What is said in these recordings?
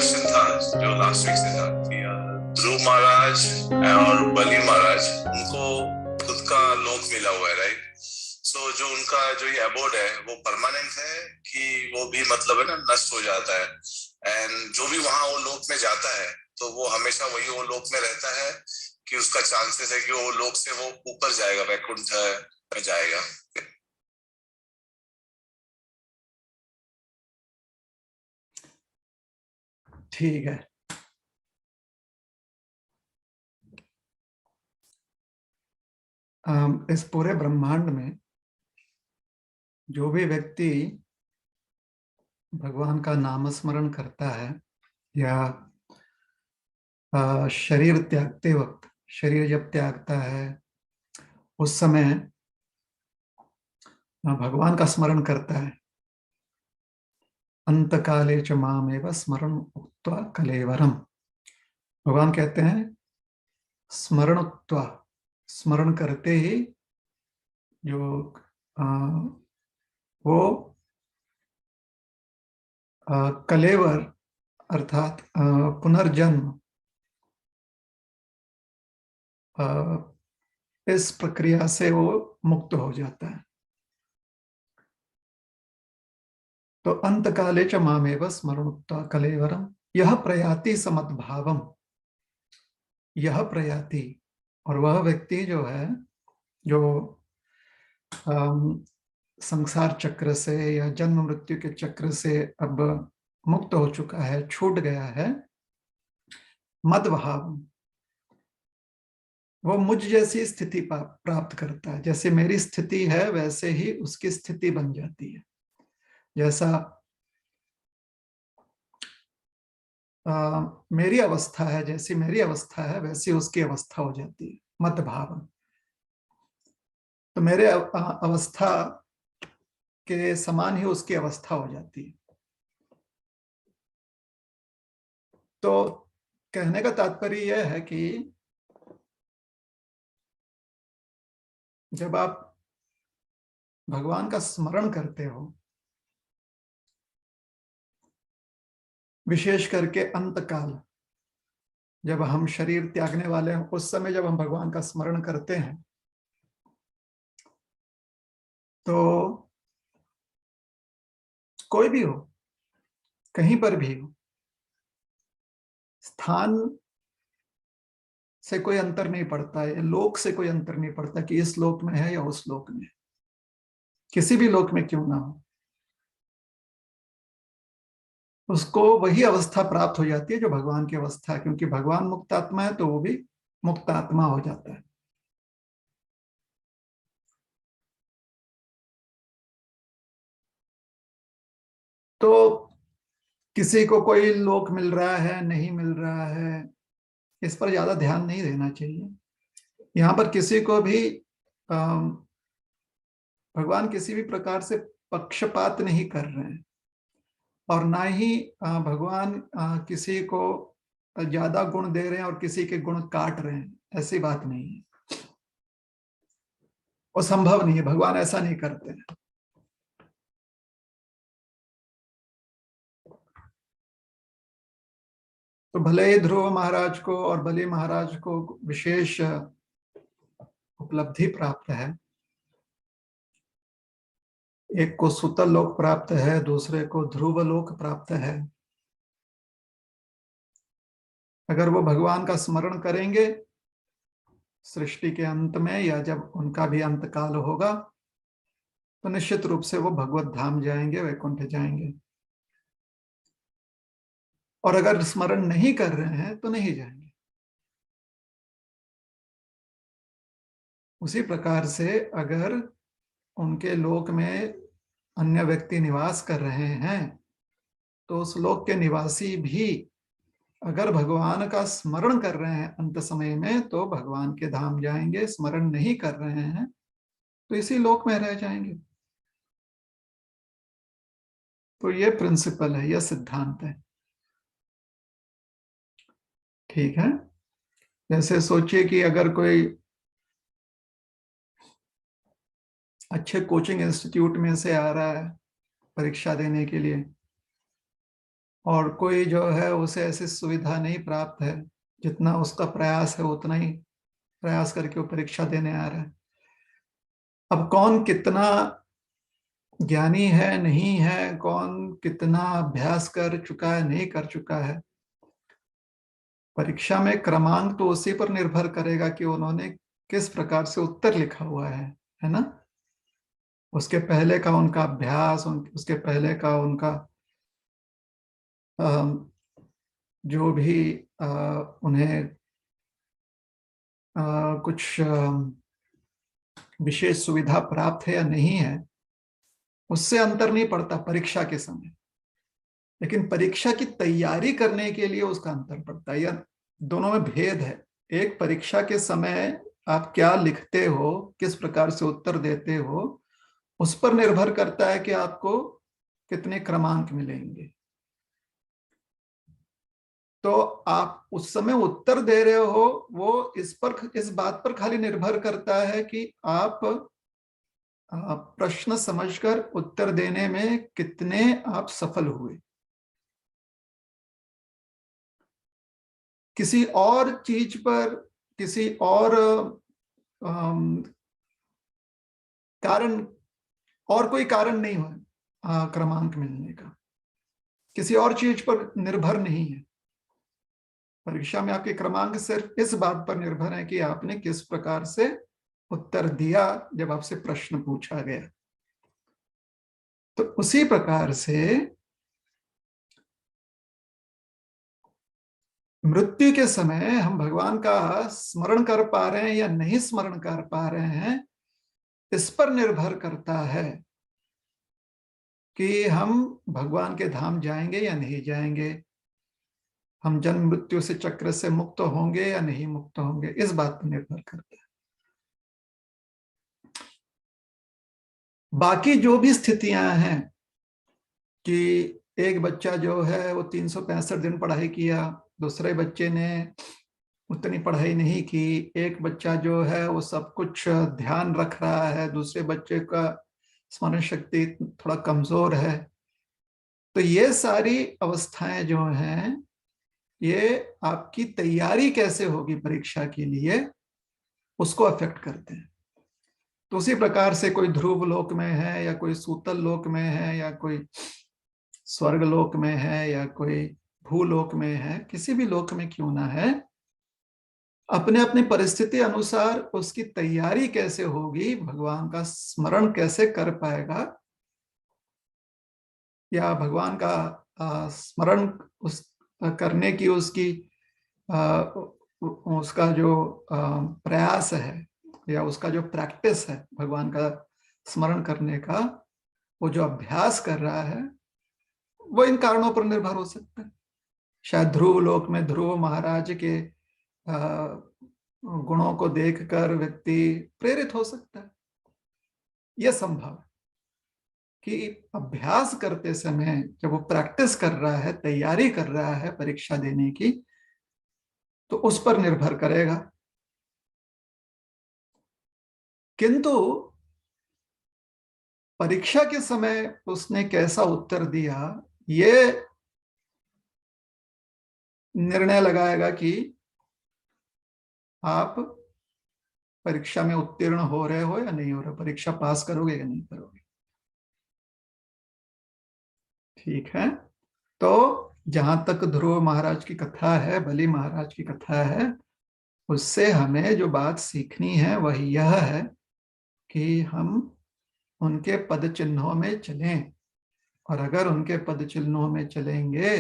Question था जो last week से था कि ध्रुव महाराज और बलि महाराज उनको खुद का लोक मिला हुआ है, राइट? सो जो उनका जो ये अबोर्ड है वो परमानेंट है कि वो भी मतलब है ना नष्ट हो जाता है, एंड जो भी वहां वो लोक में जाता है तो वो हमेशा वही वो लोक में रहता है कि उसका चांसेस है कि वो लोक से वो ऊपर जाएगा, वैकुंठ में जाएगा? ठीक है। इस पूरे ब्रह्मांड में जो भी व्यक्ति भगवान का नामस्मरण करता है या शरीर त्यागते वक्त, शरीर जब त्यागता है उस समय भगवान का स्मरण करता है, अंत काले च मामेव स्मरण उक्त्वा कलेवरम। भगवान कहते हैं स्मरण उक्त्वा, स्मरण करते ही जो आ, वो कलेवर अर्थात पुनर्जन्म, इस प्रक्रिया से वो मुक्त हो जाता है। तो अंत काले च मामेव स्मरणुक्त्वा कलेवरम यह प्रयाति समद्भावम, यह प्रयाति, और वह व्यक्ति जो है जो संसार चक्र से या जन्म मृत्यु के चक्र से अब मुक्त हो चुका है, छूट गया है, मद्भाव, वो मुझ जैसी स्थिति प्राप्त करता है। जैसे मेरी स्थिति है वैसे ही उसकी स्थिति बन जाती है। जैसा मेरी अवस्था है, जैसी मेरी अवस्था है वैसी उसकी अवस्था हो जाती है, मत भाव। तो मेरे अवस्था के समान ही उसकी अवस्था हो जाती है। तो कहने का तात्पर्य यह है कि जब आप भगवान का स्मरण करते हो, विशेष करके अंत काल, जब हम शरीर त्यागने वाले हैं उस समय जब हम भगवान का स्मरण करते हैं तो कोई भी हो, कहीं पर भी हो, स्थान से कोई अंतर नहीं पड़ता है, लोक से कोई अंतर नहीं पड़ता कि इस लोक में है या उस लोक में, किसी भी लोक में क्यों ना हो, उसको वही अवस्था प्राप्त हो जाती है जो भगवान की अवस्था है। क्योंकि भगवान मुक्त आत्मा है तो वो भी मुक्त आत्मा हो जाता है। तो किसी को कोई लोक मिल रहा है नहीं मिल रहा है इस पर ज्यादा ध्यान नहीं देना चाहिए। यहाँ पर किसी को भी भगवान किसी भी प्रकार से पक्षपात नहीं कर रहे हैं, और ना ही भगवान किसी को ज्यादा गुण दे रहे हैं और किसी के गुण काट रहे हैं, ऐसी बात नहीं है। वो संभव नहीं है, भगवान ऐसा नहीं करते हैं। तो भले ही ध्रुव महाराज को और बलि महाराज को विशेष उपलब्धि प्राप्त है, एक को सुतल लोक प्राप्त है, दूसरे को ध्रुव लोक प्राप्त है। अगर वो भगवान का स्मरण करेंगे सृष्टि के अंत में या जब उनका भी अंत काल होगा तो निश्चित रूप से वो भगवत धाम जाएंगे, वैकुंठ जाएंगे। और अगर स्मरण नहीं कर रहे हैं तो नहीं जाएंगे। उसी प्रकार से अगर उनके लोक में अन्य व्यक्ति निवास कर रहे हैं तो उस लोक के निवासी भी अगर भगवान का स्मरण कर रहे हैं अंत समय में तो भगवान के धाम जाएंगे, स्मरण नहीं कर रहे हैं तो इसी लोक में रह जाएंगे। तो ये प्रिंसिपल है, यह सिद्धांत है। ठीक है। जैसे सोचिए कि अगर कोई अच्छे कोचिंग इंस्टीट्यूट में से आ रहा है परीक्षा देने के लिए, और कोई जो है उसे ऐसी सुविधा नहीं प्राप्त है, जितना उसका प्रयास है उतना ही प्रयास करके वो परीक्षा देने आ रहा है। अब कौन कितना ज्ञानी है नहीं है, कौन कितना अभ्यास कर चुका है नहीं कर चुका है, परीक्षा में क्रमांक तो उसी पर निर्भर करेगा कि उन्होंने किस प्रकार से उत्तर लिखा हुआ है ना। उसके पहले का उनका अभ्यास, उसके पहले का उनका जो भी उन्हें कुछ विशेष सुविधा प्राप्त है या नहीं है, उससे अंतर नहीं पड़ता परीक्षा के समय। लेकिन परीक्षा की तैयारी करने के लिए उसका अंतर पड़ता है, या दोनों में भेद है। एक, परीक्षा के समय आप क्या लिखते हो, किस प्रकार से उत्तर देते हो, उस पर निर्भर करता है कि आपको कितने क्रमांक मिलेंगे। तो आप उस समय उत्तर दे रहे हो, वो इस बात पर खाली निर्भर करता है कि आप प्रश्न समझकर उत्तर देने में कितने आप सफल हुए। किसी और चीज पर, किसी और कारण, और कोई कारण नहीं हुआ क्रमांक मिलने का, किसी और चीज पर निर्भर नहीं है। परीक्षा में आपके क्रमांक सिर्फ इस बात पर निर्भर है कि आपने किस प्रकार से उत्तर दिया जब आपसे प्रश्न पूछा गया। तो उसी प्रकार से मृत्यु के समय हम भगवान का स्मरण कर पा रहे हैं या नहीं स्मरण कर पा रहे हैं, इस पर निर्भर करता है कि हम भगवान के धाम जाएंगे या नहीं जाएंगे, हम जन्म मृत्यु से चक्र से मुक्त होंगे या नहीं मुक्त होंगे, इस बात पर निर्भर करता है। बाकी जो भी स्थितियां हैं कि एक बच्चा जो है वो 365 दिन पढ़ाई किया, दूसरे बच्चे ने उतनी पढ़ाई नहीं की, एक बच्चा जो है वो सब कुछ ध्यान रख रहा है, दूसरे बच्चे का स्मरण शक्ति थोड़ा कमजोर है, तो ये सारी अवस्थाएं जो हैं, ये आपकी तैयारी कैसे होगी परीक्षा के लिए, उसको अफेक्ट करते हैं। तो उसी प्रकार से कोई ध्रुव लोक में है या कोई सूतल लोक में है या कोई स्वर्ग लोक में है या कोई भूलोक में है, किसी भी लोक में क्यों ना है, अपने अपनी परिस्थिति अनुसार उसकी तैयारी कैसे होगी, भगवान का स्मरण कैसे कर पाएगा, या भगवान का स्मरण उस करने की उसकी उसका जो प्रयास है या उसका जो प्रैक्टिस है भगवान का स्मरण करने का, वो जो अभ्यास कर रहा है, वो इन कारणों पर निर्भर हो सकता है। शायद ध्रुव लोक में ध्रुव महाराज के गुणों को देखकर व्यक्ति प्रेरित हो सकता है। यह संभव है कि अभ्यास करते समय जब वो प्रैक्टिस कर रहा है, तैयारी कर रहा है परीक्षा देने की, तो उस पर निर्भर करेगा। किंतु परीक्षा के समय उसने कैसा उत्तर दिया, ये निर्णय लगाएगा कि आप परीक्षा में उत्तीर्ण हो रहे हो या नहीं हो रहे, परीक्षा पास करोगे या नहीं करोगे। ठीक है, तो जहां तक ध्रुव महाराज की कथा है, बलि महाराज की कथा है, उससे हमें जो बात सीखनी है वह यह है कि हम उनके पद चिन्हों में चलें, और अगर उनके पद चिन्हों में चलेंगे,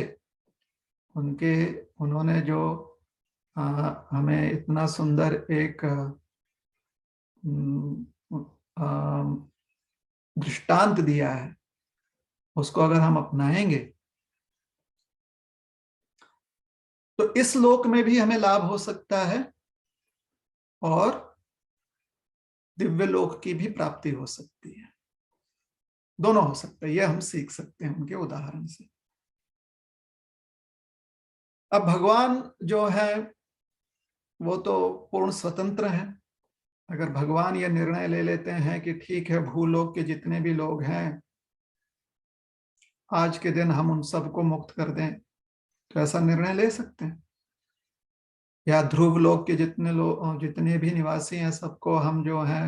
उन्होंने जो हमें इतना सुंदर एक दृष्टांत दिया है, उसको अगर हम अपनाएंगे तो इस लोक में भी हमें लाभ हो सकता है और दिव्य लोक की भी प्राप्ति हो सकती है। दोनों हो सकता है, यह हम सीख सकते हैं उनके उदाहरण से। अब भगवान जो है वो तो पूर्ण स्वतंत्र है। अगर भगवान यह निर्णय ले लेते हैं कि ठीक है, भूलोक के जितने भी लोग हैं आज के दिन हम उन सबको मुक्त कर दें, तो ऐसा निर्णय ले सकते हैं। या ध्रुव लोक के जितने भी निवासी हैं सबको हम जो है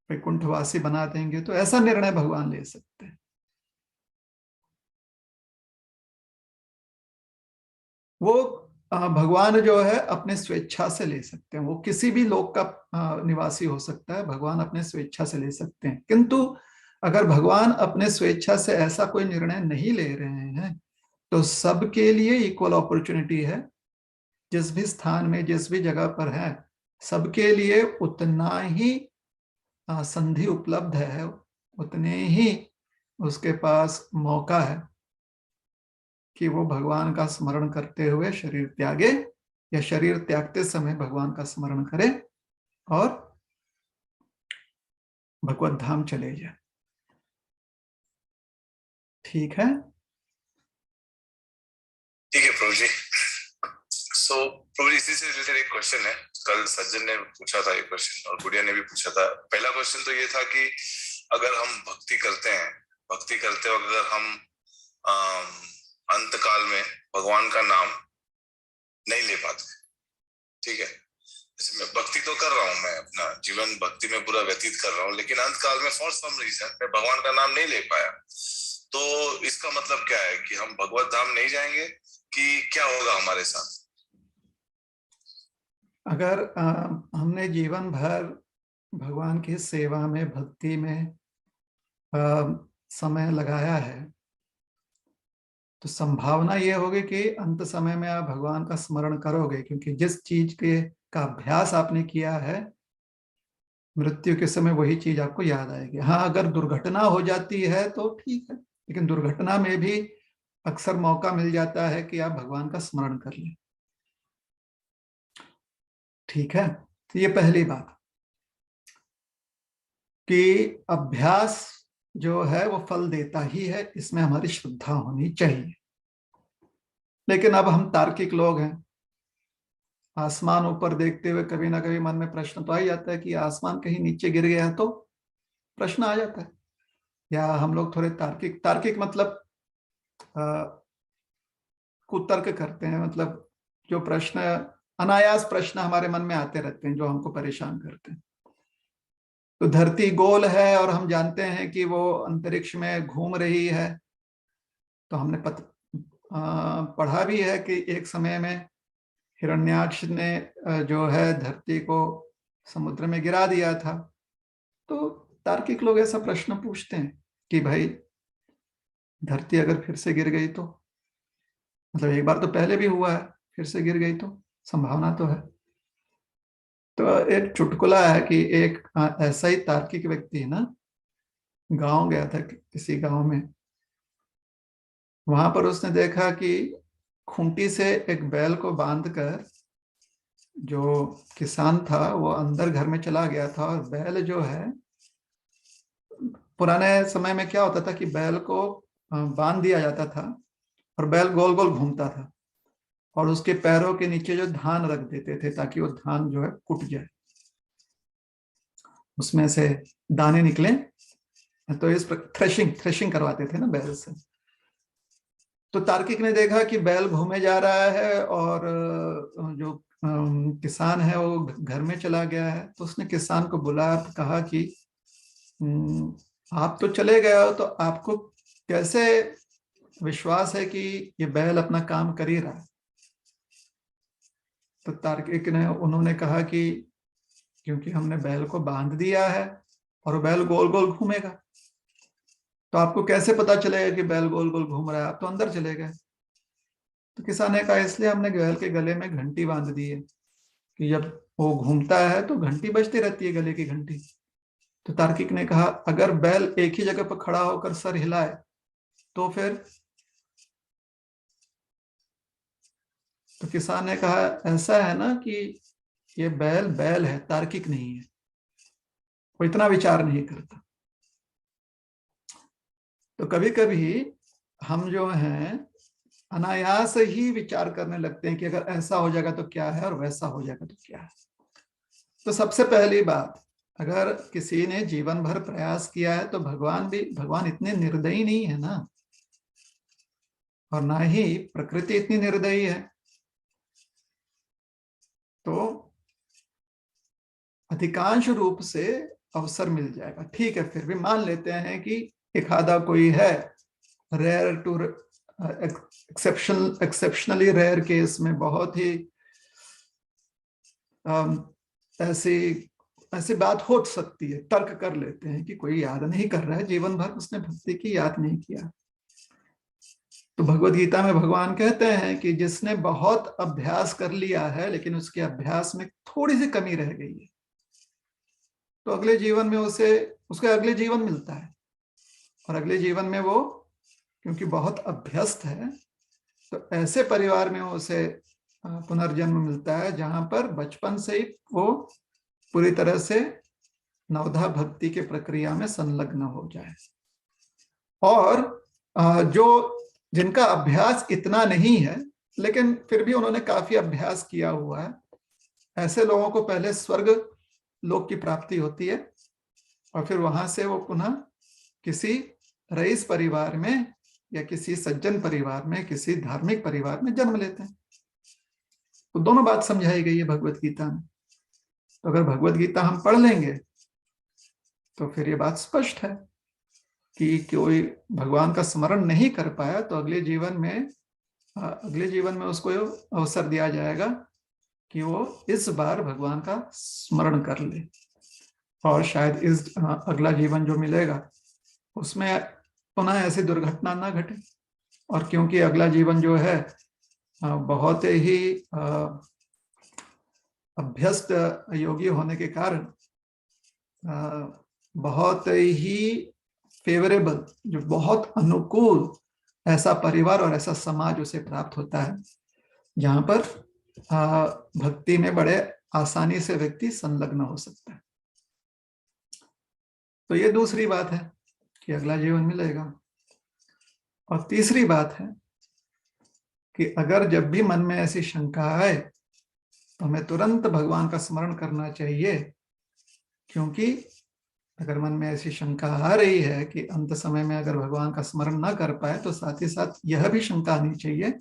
वैकुंठवासी बना देंगे, तो ऐसा निर्णय भगवान ले सकते हैं। वो भगवान जो है अपने स्वेच्छा से ले सकते हैं, वो किसी भी लोक का निवासी हो सकता है, भगवान अपने स्वेच्छा से ले सकते हैं। किंतु अगर भगवान अपने स्वेच्छा से ऐसा कोई निर्णय नहीं ले रहे हैं, तो सबके लिए इक्वल अपॉर्चुनिटी है। जिस भी स्थान में, जिस भी जगह पर है, सबके लिए उतना ही संधि उपलब्ध है, उतने ही उसके पास मौका है कि वो भगवान का स्मरण करते हुए शरीर त्यागे, या शरीर त्यागते समय भगवान का स्मरण करे और भगवत धाम चले जाए। ठीक है? ठीक है प्रभु जी। सो प्रभु जी, इसी से रिलेटेड एक क्वेश्चन है। कल सज्जन ने पूछा था एक क्वेश्चन और गुड़िया ने भी पूछा था। पहला क्वेश्चन तो ये था कि अगर हम भक्ति करते हैं, भक्ति करते वक्त अगर हम अंत काल में भगवान का नाम नहीं ले पाते, ठीक है, जैसे मैं भक्ति तो कर रहा हूँ, मैं अपना जीवन भक्ति में पूरा व्यतीत कर रहा हूँ, लेकिन अंत काल में फॉर सम रीजन मैं भगवान का नाम नहीं ले पाया, तो इसका मतलब क्या है कि हम भगवत धाम नहीं जाएंगे कि क्या होगा हमारे साथ? अगर हमने जीवन भर भगवान की सेवा में, भक्ति में समय लगाया है, तो संभावना ये होगी कि अंत समय में आप भगवान का स्मरण करोगे, क्योंकि जिस चीज के का अभ्यास आपने किया है, मृत्यु के समय वही चीज आपको याद आएगी। हाँ, अगर दुर्घटना हो जाती है तो ठीक है, लेकिन दुर्घटना में भी अक्सर मौका मिल जाता है कि आप भगवान का स्मरण कर लें। ठीक है? तो ये पहली बात कि अभ्यास जो है वो फल देता ही है, इसमें हमारी श्रद्धा होनी चाहिए। लेकिन अब हम तार्किक लोग हैं, आसमान ऊपर देखते हुए कभी ना कभी मन में प्रश्न तो आ ही जाता है कि आसमान कहीं नीचे गिर गया है, तो प्रश्न आ जाता है। या हम लोग थोड़े तार्किक तार्किक मतलब कुतर्क करते हैं, मतलब जो प्रश्न, अनायास प्रश्न हमारे मन में आते रहते हैं जो हमको परेशान करते हैं। तो धरती गोल है और हम जानते हैं कि वो अंतरिक्ष में घूम रही है, तो हमने पढ़ा भी है कि एक समय में हिरण्याक्ष ने जो है धरती को समुद्र में गिरा दिया था। तो तार्किक लोग ऐसा प्रश्न पूछते हैं कि भाई धरती अगर फिर से गिर गई तो, मतलब एक बार तो पहले भी हुआ है, फिर से गिर गई तो संभावना तो है। तो एक चुटकुला है कि एक ऐसा ही तार्किक व्यक्ति है ना, गांव गया था किसी गांव में, वहां पर उसने देखा कि खूंटी से एक बैल को बांधकर जो किसान था वो अंदर घर में चला गया था, और बैल जो है, पुराने समय में क्या होता था कि बैल को बांध दिया जाता था और बैल गोल गोल घूमता था, और उसके पैरों के नीचे जो धान रख देते थे ताकि वो धान जो है कुट जाए, उसमें से दाने निकले। तो इस पर थ्रेशिंग करवाते थे ना बैल से। तो तार्किक ने देखा कि बैल घूमे जा रहा है और जो किसान है वो घर में चला गया है। तो उसने किसान को बुलाया, कहा कि आप तो चले गए हो, तो आपको कैसे विश्वास है कि ये बैल अपना काम कर ही रहा है? तो तार्किक ने, उन्होंने कहा कि क्योंकि हमने बैल को बांध दिया है और बैल गोल गोल घूमेगा। तो आपको कैसे पता चलेगा कि बैल गोल गोल घूम रहा है? आप तो अंदर चले गए। तो किसान ने कहा इसलिए हमने बैल के गले में घंटी बांध दी है कि जब वो घूमता है तो घंटी बजती रहती है, गले की घंटी। तो तार्किक ने कहा अगर बैल एक ही जगह पर खड़ा होकर सर हिलाए तो फिर? तो किसान ने कहा ऐसा है ना कि ये बैल बैल है, तार्किक नहीं है, वो इतना विचार नहीं करता। तो कभी कभी हम जो हैं अनायास ही विचार करने लगते हैं कि अगर ऐसा हो जाएगा तो क्या है और वैसा हो जाएगा तो क्या है। तो सबसे पहली बात अगर किसी ने जीवन भर प्रयास किया है तो भगवान इतने निर्दयी नहीं है ना, और ना ही प्रकृति इतनी निर्दयी है। तो अधिकांश रूप से अवसर मिल जाएगा। ठीक है, फिर भी मान लेते हैं कि एक आधा कोई है, rare to exceptionally rare case में बहुत ही ऐसी ऐसी बात हो सकती है, तर्क कर लेते हैं कि कोई याद नहीं कर रहा है, जीवन भर उसने भक्ति की, याद नहीं किया। तो भगवत गीता में भगवान कहते हैं कि जिसने बहुत अभ्यास कर लिया है लेकिन उसके अभ्यास में थोड़ी सी कमी रह गई है, तो अगले जीवन में उसके अगले जीवन मिलता है। और अगले जीवन में वो क्योंकि बहुत अभ्यस्त है, तो ऐसे परिवार में उसे पुनर्जन्म मिलता है जहां पर बचपन से ही वो पूरी तरह से नवधा भक्ति के प्रक्रिया में संलग्न हो जाए। और जो जिनका अभ्यास इतना नहीं है लेकिन फिर भी उन्होंने काफी अभ्यास किया हुआ है, ऐसे लोगों को पहले स्वर्ग लोक की प्राप्ति होती है और फिर वहां से वो पुनः किसी रईस परिवार में या किसी सज्जन परिवार में, किसी धार्मिक परिवार में जन्म लेते हैं। तो दोनों बात समझाई गई है भगवत गीता में। तो अगर भगवत गीता हम पढ़ लेंगे तो फिर ये बात स्पष्ट है कि कोई भगवान का स्मरण नहीं कर पाया तो अगले जीवन में उसको अवसर दिया जाएगा कि वो इस बार भगवान का स्मरण कर ले, और शायद इस अगला जीवन जो मिलेगा उसमें पुनः ऐसी दुर्घटना ना घटे। और क्योंकि अगला जीवन जो है बहुत ही अभ्यस्त योगी होने के कारण बहुत ही फेवरेबल, जो बहुत अनुकूल ऐसा परिवार और ऐसा समाज उसे प्राप्त होता है जहां पर भक्ति में बड़े आसानी से व्यक्ति संलग्न हो सकता है। तो ये दूसरी बात है कि अगला जीवन मिलेगा। और तीसरी बात है कि अगर जब भी मन में ऐसी शंका आए तो हमें तुरंत भगवान का स्मरण करना चाहिए, क्योंकि अगर मन में ऐसी शंका आ रही है कि अंत समय में अगर भगवान का स्मरण ना कर पाए तो साथ ही साथ यह भी शंका आनी चाहिए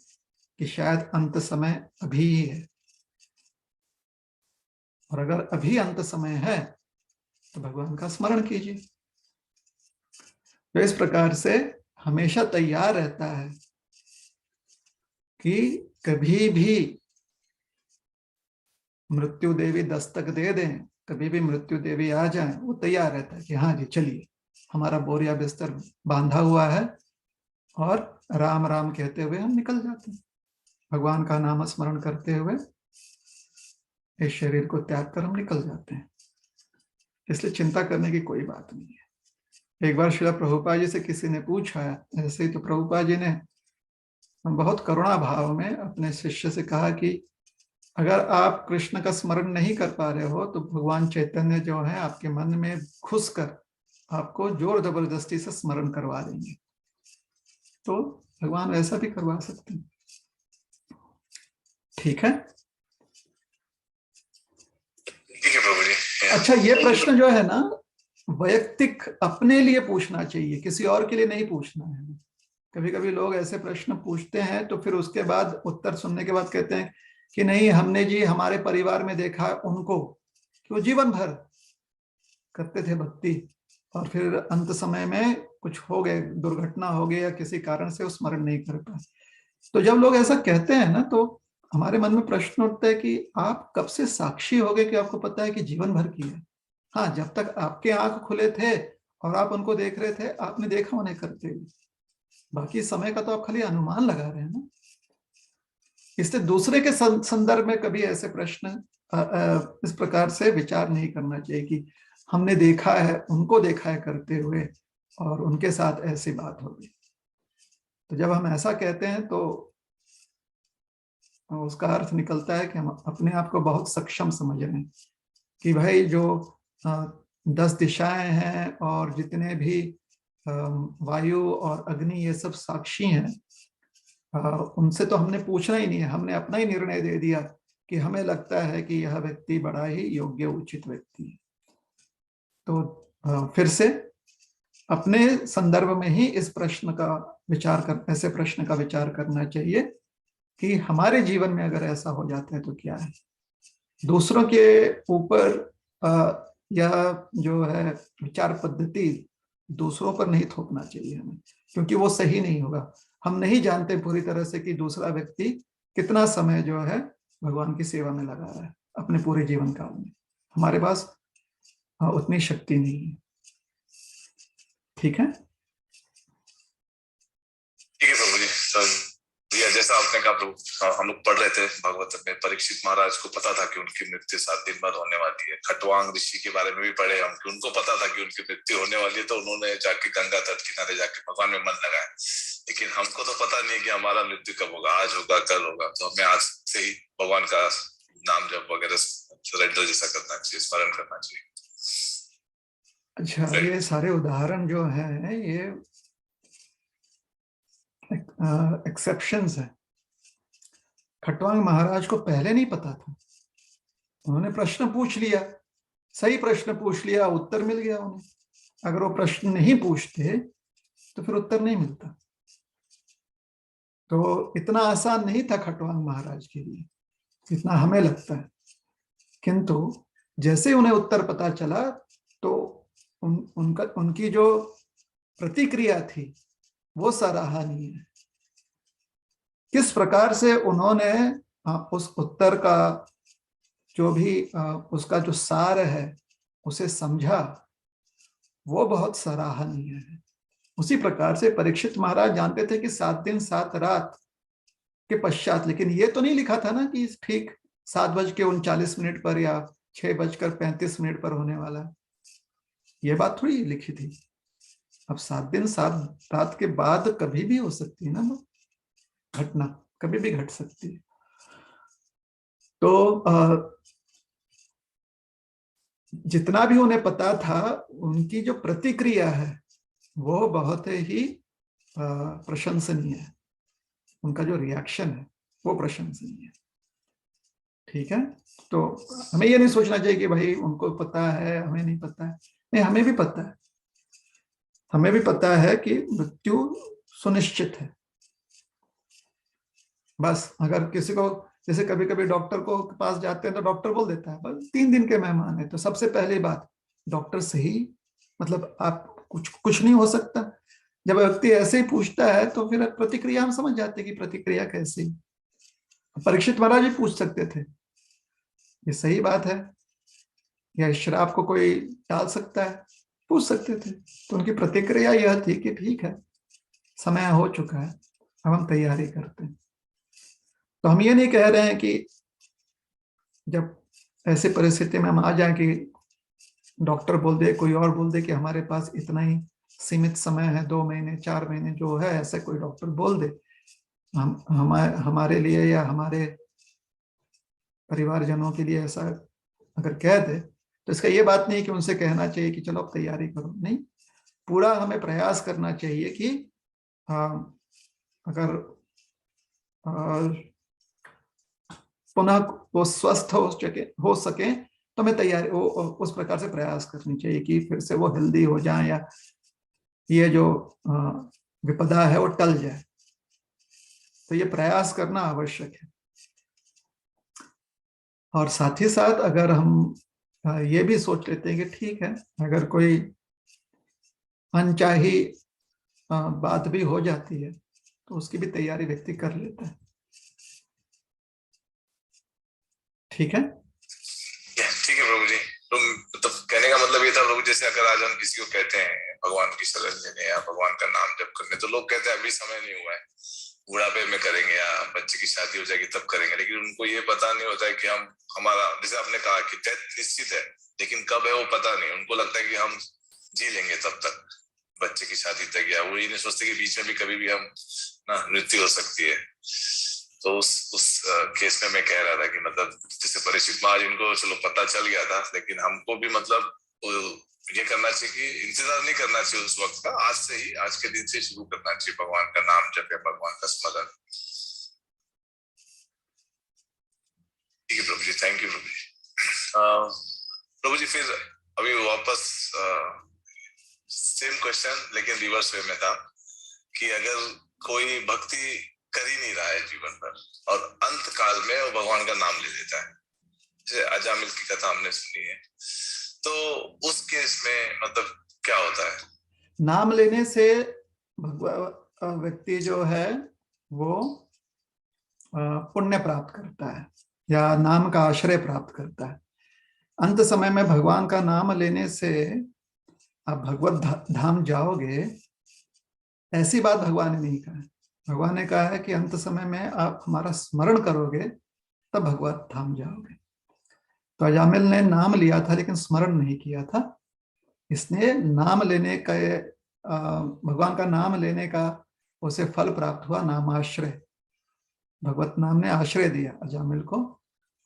कि शायद अंत समय अभी ही है। और अगर अभी अंत समय है तो भगवान का स्मरण कीजिए। तो इस प्रकार से हमेशा तैयार रहता है कि कभी भी मृत्यु देवी दस्तक दे दें, कभी भी मृत्यु देवी आ जाए, वो तैयार रहता है कि हाँ जी चलिए, हमारा बोरिया बिस्तर बांधा हुआ है और राम राम कहते हुए हम निकल जाते हैं, भगवान का नाम स्मरण करते हुए इस शरीर को त्याग कर हम निकल जाते हैं। इसलिए चिंता करने की कोई बात नहीं है। एक बार श्रील प्रभुपाद जी से किसी ने पूछा, ऐसे ही तो प्रभुपाद जी ने बहुत करुणा भाव में अपने शिष्य से कहा कि अगर आप कृष्ण का स्मरण नहीं कर पा रहे हो तो भगवान चैतन्य जो है आपके मन में घुसकर आपको जोर जबरदस्ती से स्मरण करवा देंगे। तो भगवान वैसा भी करवा सकते हैं। ठीक है प्रभु जी। अच्छा, ये प्रश्न जो है ना वैयक्तिक अपने लिए पूछना चाहिए, किसी और के लिए नहीं पूछना है। कभी कभी लोग ऐसे प्रश्न पूछते हैं तो फिर उसके बाद उत्तर सुनने के बाद कहते हैं कि नहीं, हमने जी हमारे परिवार में देखा उनको कि वो जीवन भर करते थे भक्ति और फिर अंत समय में कुछ हो गए, दुर्घटना हो गई या किसी कारण से वो स्मरण नहीं कर पाए। तो जब लोग ऐसा कहते हैं ना तो हमारे मन में प्रश्न उठता है कि आप कब से साक्षी हो गए कि आपको पता है कि जीवन भर की है। हाँ, जब तक आपके आंख खुले थे और आप उनको देख रहे थे, आपने देखा उन्हें करते हुए, बाकी समय का तो आप खाली अनुमान लगा रहे हैं ना। इसलिए दूसरे के संदर्भ में कभी ऐसे प्रश्न इस प्रकार से विचार नहीं करना चाहिए कि हमने देखा है, उनको देखा है करते हुए और उनके साथ ऐसी बात होगी। तो जब हम ऐसा कहते हैं तो उसका अर्थ निकलता है कि हम अपने आप को बहुत सक्षम समझ रहे हैं कि भाई जो 10 दिशाएं हैं और जितने भी वायु और अग्नि ये सब साक्षी हैं, उनसे तो हमने पूछना ही नहीं है, हमने अपना ही निर्णय दे दिया कि हमें लगता है कि यह व्यक्ति बड़ा ही योग्य उचित व्यक्ति है। तो फिर से अपने संदर्भ में ही इस प्रश्न का ऐसे प्रश्न का विचार करना चाहिए कि हमारे जीवन में अगर ऐसा हो जाता है तो क्या है। दूसरों के ऊपर यह जो है विचार पद्धति दूसरों पर नहीं थोपना चाहिए हमें, क्योंकि वो सही नहीं होगा। हम नहीं जानते पूरी तरह से कि दूसरा व्यक्ति कितना समय जो है भगवान की सेवा में लगा रहा है अपने पूरे जीवन काल में। हमारे पास उतनी शक्ति नहीं है। ठीक है, ठीक है प्रभु जी। या जैसा आपने कहा प्रभु, हम लोग पढ़ रहे थे भागवत में, परीक्षित महाराज को पता था कि उनकी मृत्यु 7 दिन बाद होने वाली है। खटवांग ऋषि के बारे में भी पढ़े हम कि उनको पता था कि उनकी मृत्यु होने वाली है, तो उन्होंने जाके गंगा तट किनारे जाके भगवान में मन लगाया। लेकिन हमको तो पता नहीं कि हमारा मृत्यु कब होगा, आज होगा कल होगा। तो हमें आज से ही भगवान का नाम जप वगैरह सरेंडर जैसा करना चाहिए, स्मरण करना चाहिए। अच्छा, ये सारे उदाहरण जो है ये एक्सेप्शंस है। खटवांग महाराज को पहले नहीं पता था, उन्होंने प्रश्न पूछ लिया, सही प्रश्न पूछ लिया, उत्तर मिल गया उन्हें। अगर वो प्रश्न नहीं पूछते तो फिर उत्तर नहीं मिलता। तो इतना आसान नहीं था खटवांग महाराज के लिए, इतना हमें लगता है। किंतु जैसे उन्हें उत्तर पता चला तो उनकी जो प्रतिक्रिया थी वो सराहनीय है। किस प्रकार से उन्होंने उस उत्तर का जो भी उसका जो सार है उसे समझा, वो बहुत सराहनीय है। उसी प्रकार से परीक्षित महाराज जानते थे कि 7 दिन 7 रात के पश्चात, लेकिन ये तो नहीं लिखा था ना कि ठीक 7:39 पर या 6:35 पर होने वाला। ये बात थोड़ी लिखी थी। अब 7 दिन 7 रात के बाद कभी भी हो सकती है ना वो घटना, कभी भी घट सकती है। तो जितना भी उन्हें पता था, उनकी जो प्रतिक्रिया है वो बहुत ही प्रशंसनीय है। उनका जो रिएक्शन है वो प्रशंसनीय है। ठीक है, तो हमें ये नहीं सोचना चाहिए कि भाई उनको पता है हमें नहीं पता है। नहीं, हमें भी पता है। हमें भी पता है कि मृत्यु सुनिश्चित है। बस अगर किसी को, जैसे कभी कभी डॉक्टर को पास जाते हैं तो डॉक्टर बोल देता है बस 3 दिन के मेहमान है, तो सबसे पहली बात डॉक्टर सही, मतलब आप कुछ नहीं हो सकता। जब व्यक्ति ऐसे ही पूछता है तो फिर प्रतिक्रिया हम समझ जाते हैं कि प्रतिक्रिया कैसी। परीक्षित महाराज भी पूछ सकते थे ये सही बात है, या श्राप को कोई टाल सकता है, पूछ सकते थे। तो उनकी प्रतिक्रिया यह थी कि ठीक है, समय हो चुका है, अब हम तैयारी करते हैं। तो हम ये नहीं कह रहे हैं कि जब ऐसी परिस्थिति में हम आ जाए कि डॉक्टर बोल दे, कोई और बोल दे कि हमारे पास इतना ही सीमित समय है, 2 महीने 4 महीने जो है, ऐसे कोई डॉक्टर बोल दे हमारे लिए या हमारे परिवारजनों के लिए, ऐसा अगर कह दे तो इसका ये बात नहीं कि उनसे कहना चाहिए कि चलो अब तैयारी करो। नहीं, पूरा हमें प्रयास करना चाहिए कि अगर पुनः वो स्वस्थ हो सके तो हमें तैयारी उस प्रकार से प्रयास करनी चाहिए कि फिर से वो हेल्दी हो जाए या ये जो विपदा है वो टल जाए। तो ये प्रयास करना आवश्यक है। और साथ ही साथ अगर हम ये भी सोच लेते हैं कि ठीक है, अगर कोई अनचाही बात भी हो जाती है तो उसकी भी तैयारी व्यक्ति कर लेता है। ठीक है, ठीक है प्रभु जी। तो मतलब कहने का मतलब ये था प्रभु, जैसे अगर आज हम किसी को कहते हैं भगवान की शरण लेने या भगवान का नाम जप करने, तो लोग कहते हैं अभी समय नहीं हुआ है, बुढ़ापे में करेंगे या बच्चे की शादी हो जाएगी तब करेंगे। लेकिन उनको ये पता नहीं होता है कि हम हमारा, जैसे आपने कहा कि डेथ निश्चित है, लेकिन कब है वो पता नहीं। उनको लगता है कि हम जी लेंगे तब तक, बच्चे की शादी तक, या वो ये नहीं सोचते कि बीच में भी कभी भी हम ना मृत्यु हो सकती है। तो उस केस में मैं कह रहा था कि मतलब जैसे परीक्षित महाराज, इनको चलो पता चल गया था, लेकिन हमको भी मतलब ये करना चाहिए कि इंतजार नहीं करना चाहिए उस वक्त का, आज से ही, आज के दिन से शुरू करना चाहिए भगवान का नाम जप या भगवान का स्मरण। ठीक है प्रभु जी, थैंक यू प्रभु जी। प्रभु जी, फिर अभी वापस सेम क्वेश्चन लेकिन रिवर्स वे में था कि अगर कोई भक्ति कर ही नहीं रहा है जीवन भर और अंत काल में वो भगवान का नाम ले लेता है, जैसे अजामिल की कथा हमने सुनी है, तो उस केस में मतलब क्या होता है? नाम लेने से व्यक्ति जो है वो पुण्य प्राप्त करता है या नाम का आश्रय प्राप्त करता है। अंत समय में भगवान का नाम लेने से आप भगवत धाम जाओगे, ऐसी बात भगवान ने नहीं कहा है। भगवान ने कहा है कि अंत समय में आप हमारा स्मरण करोगे तब भगवत धाम जाओगे। तो अजामिल ने नाम लिया था लेकिन स्मरण नहीं किया था, इसने नाम लेने का भगवान का नाम लेने का उसे फल प्राप्त हुआ, नामाश्रय। भगवत नाम ने आश्रय दिया अजामिल को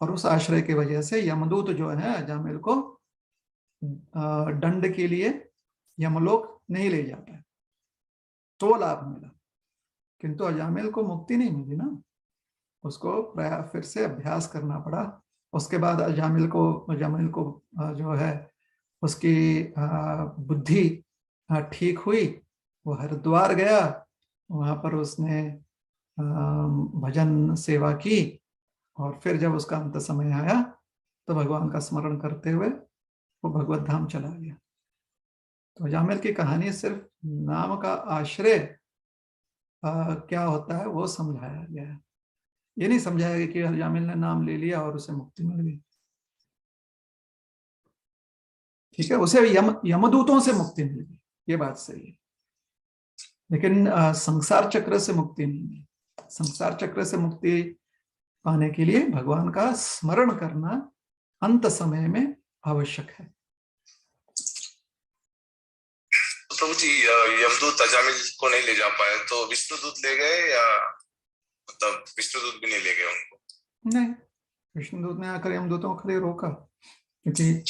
और उस आश्रय की वजह से यमदूत जो है अजामिल को दंड के लिए यमलोक नहीं ले जाता है, तो लाभ मिला। किंतु अजामिल को मुक्ति नहीं मिली ना, उसको फिर से अभ्यास करना पड़ा। उसके बाद अजामिल को जो है उसकी बुद्धि ठीक हुई, वो हरिद्वार गया, वहां पर उसने भजन सेवा की और फिर जब उसका अंत समय आया तो भगवान का स्मरण करते हुए वो भगवत धाम चला गया। तो अजामिल की कहानी सिर्फ नाम का आश्रय क्या होता है वो समझाया गया है। ये नहीं समझाया गया कि अजामिल ने नाम ले लिया और उसे मुक्ति मिल गई। ठीक है, उसे यमदूतों से मुक्ति मिल गई, ये बात सही है, लेकिन संसार चक्र से मुक्ति नहीं मिली। संसार चक्र से मुक्ति पाने के लिए भगवान का स्मरण करना अंत समय में आवश्यक है। तो प्रभु जी, यमदूत अजामिल को नहीं ले जा पाए तो विष्णुदूत ले गए, या मतलब विष्णुदूत भी नहीं ले गए उनको? नहीं, विष्णुदूत ने आकर यमदूतों को खड़े रोका, क्योंकि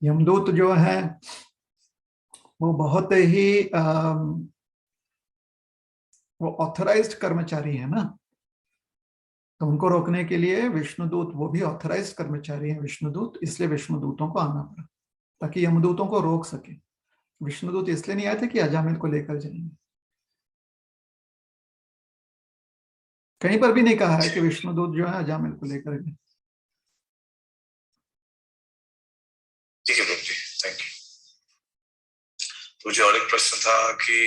यमदूत जो है वो बहुत ही वो ऑथराइज्ड कर्मचारी है ना, तो उनको रोकने के लिए विष्णुदूत, वो भी ऑथराइज्ड कर्मचारी है विष्णुदूत, इसलिए विष्णुदूतों को आना पड़ा ताकि यमदूतों को रोक सके। विष्णुदूत इसलिए नहीं आए थे कि अजामिल को लेकर जाएंगे। कहीं पर भी नहीं कहा है कि विष्णुदूत जो है अजामिल को लेकर गए। ठीक है प्रभु जी, थैंक यू। मुझे और एक प्रश्न था कि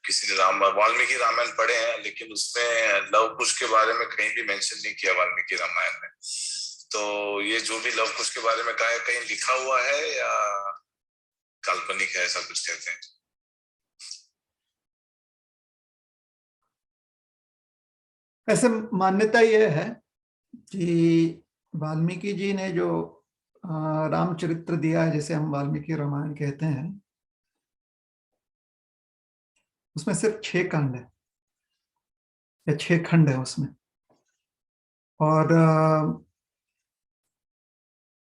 किसी ने वाल्मीकि रामायण पढ़े हैं लेकिन उसमें लव कुश के बारे में कहीं भी मेंशन नहीं किया वाल्मीकि रामायण में, तो ये जो भी लव कुश के बारे में कहा है कहीं लिखा हुआ है या काल्पनिक है, ऐसा कुछ कहते हैं? ऐसे मान्यता यह है कि वाल्मीकि जी ने जो रामचरित्र दिया है, जिसे हम वाल्मीकि रामायण कहते हैं, उसमें सिर्फ 6 कांड है या 6 खंड है उसमें, और